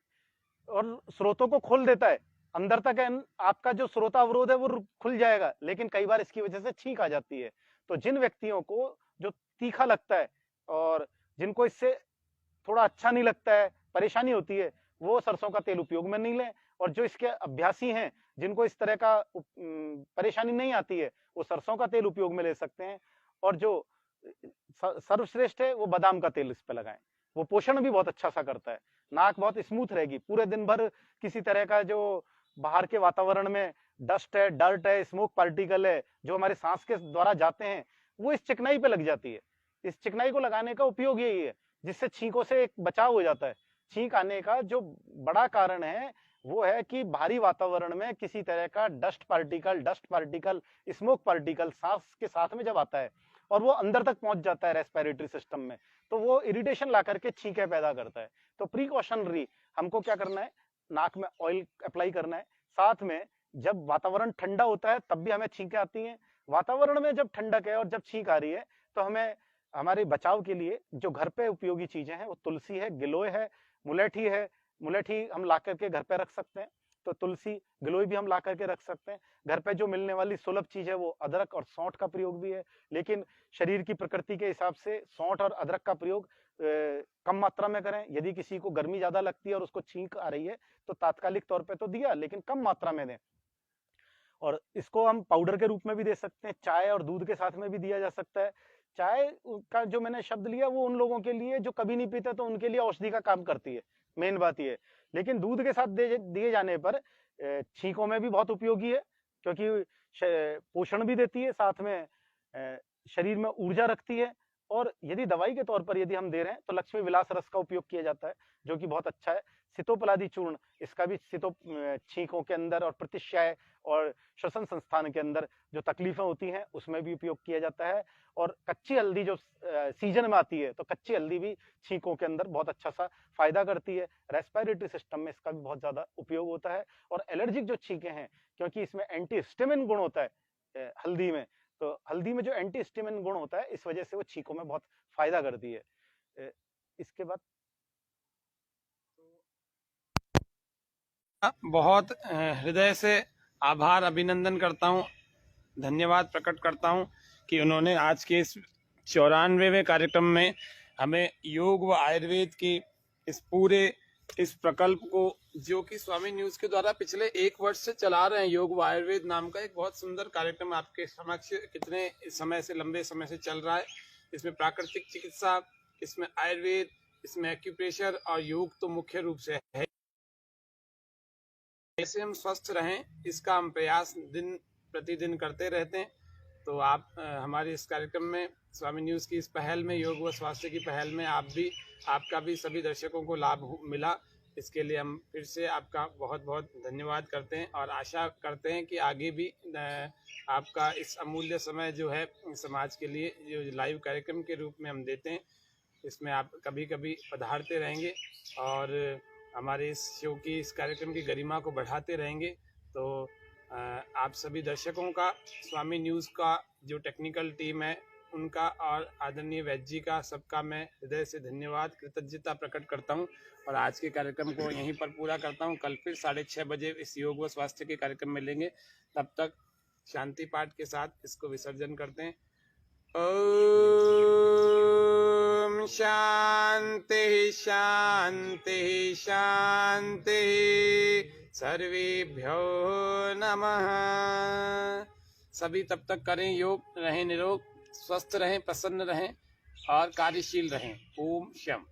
B: और स्रोतों को खोल देता है अंदर तक है, आपका जो स्रोतावरोध है वो खुल जाएगा, लेकिन कई बार इसकी वजह से छींक आ जाती है। तो जिन व्यक्तियों को जो तीखा लगता है और जिनको इससे थोड़ा अच्छा नहीं लगता है, परेशानी होती है, वो सरसों का तेल उपयोग में नहीं लें। और जो इसके अभ्यासी हैं, जिनको इस तरह का परेशानी नहीं आती है, वो सरसों का तेल उपयोग में ले सकते हैं। और जो सर्वश्रेष्ठ है वो बादाम का तेल इस पे लगाएं, वो पोषण भी बहुत अच्छा सा करता है। नाक बहुत स्मूथ रहेगी, पूरे दिन भर किसी तरह का जो बाहर के वातावरण में डस्ट है, डर्ट है, स्मोक पार्टिकल है, जो हमारे सांस के द्वारा जाते हैं, वो इस चिकनाई पे लग जाती है। इस चिकनाई को लगाने का उपयोग यही है, जिससे छींकों से एक बचाव हो जाता है। छींक आने का जो बड़ा कारण है वो है कि बाहरी वातावरण में किसी तरह का डस्ट पार्टिकल, स्मोक पार्टिकल सांस के साथ में जब आता है और वो अंदर तक पहुंच जाता है रेस्पिरेटरी सिस्टम में, तो वो इरिटेशन ला करके छींकें पैदा करता है। तो प्रिकॉशनरी हमको क्या करना है, नाक में ऑयल अप्लाई करना है। साथ में जब वातावरण ठंडा होता है तब भी हमें छींकें आती हैं। वातावरण में जब ठंडक है और जब छींक आ रही है तो हमें हमारे बचाव के लिए जो घर पे उपयोगी चीजें हैं वो तुलसी है, गिलोय है, मुलेठी है। मुलेठी हम ला करके घर पे रख सकते हैं, तो तुलसी गिलोय भी हम ला करके रख सकते हैं। घर पे जो मिलने वाली सुलभ चीज है वो अदरक और सौंठ का प्रयोग भी है, लेकिन शरीर की प्रकृति के हिसाब से सौंठ और अदरक का प्रयोग कम मात्रा में करें। यदि किसी को गर्मी ज्यादा लगती है और उसको छींक आ रही है तो तात्कालिक तौर पे तो दिया, लेकिन कम मात्रा में दें। और इसको हम पाउडर के रूप में भी दे सकते हैं, चाय और दूध के साथ में भी दिया जा सकता है। चाय का जो मैंने शब्द लिया वो उन लोगों के लिए जो कभी नहीं पीते, तो उनके लिए औषधि का काम करती है, मेन बात ये है। लेकिन दूध के साथ दिए जाने पर छींकों में भी बहुत उपयोगी है, क्योंकि पोषण भी देती है, साथ में शरीर में ऊर्जा रखती है। और यदि दवाई के तौर पर यदि हम दे रहे हैं तो लक्ष्मी विलास रस का उपयोग किया जाता है, जो कि बहुत अच्छा है। सितोपलादी चूर्ण, इसका भी छींकों के अंदर और प्रतिशय और श्वसन संस्थान के अंदर जो तकलीफें होती हैं उसमें भी उपयोग किया जाता है। और कच्ची हल्दी जो सीजन में आती है, तो कच्ची हल्दी भी छींकों के अंदर बहुत अच्छा सा फायदा करती है। रेस्पिरेटरी सिस्टम में इसका भी बहुत ज्यादा उपयोग होता है। और एलर्जिक जो छींकें हैं, क्योंकि इसमें एंटी हिस्टामिन गुण होता है हल्दी में, तो हल्दी में जो एंटी हिस्टामिन गुण होता है इस वजह से वो छींकों में बहुत फायदा करती है। इसके बाद
A: बहुत हृदय से आभार अभिनंदन करता हूँ, धन्यवाद प्रकट करता हूँ कि उन्होंने आज के इस 94वें कार्यक्रम में हमें योग व आयुर्वेद की इस प्रकल्प को, जो कि स्वामी न्यूज के द्वारा पिछले 1 वर्ष से चला रहे हैं, योग व आयुर्वेद नाम का एक बहुत सुंदर कार्यक्रम आपके समक्ष कितने समय से, लंबे समय से चल रहा है। इसमें प्राकृतिक चिकित्सा, इसमें आयुर्वेद, इसमें एक्यूप्रेशर और योग तो मुख्य रूप से है। कैसे हम स्वस्थ रहें, इसका हम प्रयास दिन प्रतिदिन करते रहते हैं। तो आप हमारे इस कार्यक्रम में, स्वामी न्यूज़ की इस पहल में, योग व स्वास्थ्य की पहल में आपका भी सभी दर्शकों को लाभ मिला, इसके लिए हम फिर से आपका बहुत बहुत धन्यवाद करते हैं और आशा करते हैं कि आगे भी आपका इस अमूल्य समय जो है समाज के लिए, जो लाइव कार्यक्रम के रूप में हम देते हैं, इसमें आप कभी कभी पधारते रहेंगे और हमारे इस शो की, इस कार्यक्रम की गरिमा को बढ़ाते रहेंगे। तो आप सभी दर्शकों का, स्वामी न्यूज़ का जो टेक्निकल टीम है उनका और आदरणीय वैद्य जी का, सबका मैं हृदय से धन्यवाद, कृतज्ञता प्रकट करता हूं और आज के कार्यक्रम को यहीं पर पूरा करता हूं। कल फिर 6:30 बजे इस योग व स्वास्थ्य के कार्यक्रम में लेंगे। तब तक शांति पाठ के साथ इसको विसर्जन करते हैं। ओम शांति शांति शांति, सर्वेभ्यो नमः। सभी तब तक करें योग, रहें निरोग, स्वस्थ रहें, प्रसन्न रहें और कार्यशील रहें। ओम शम।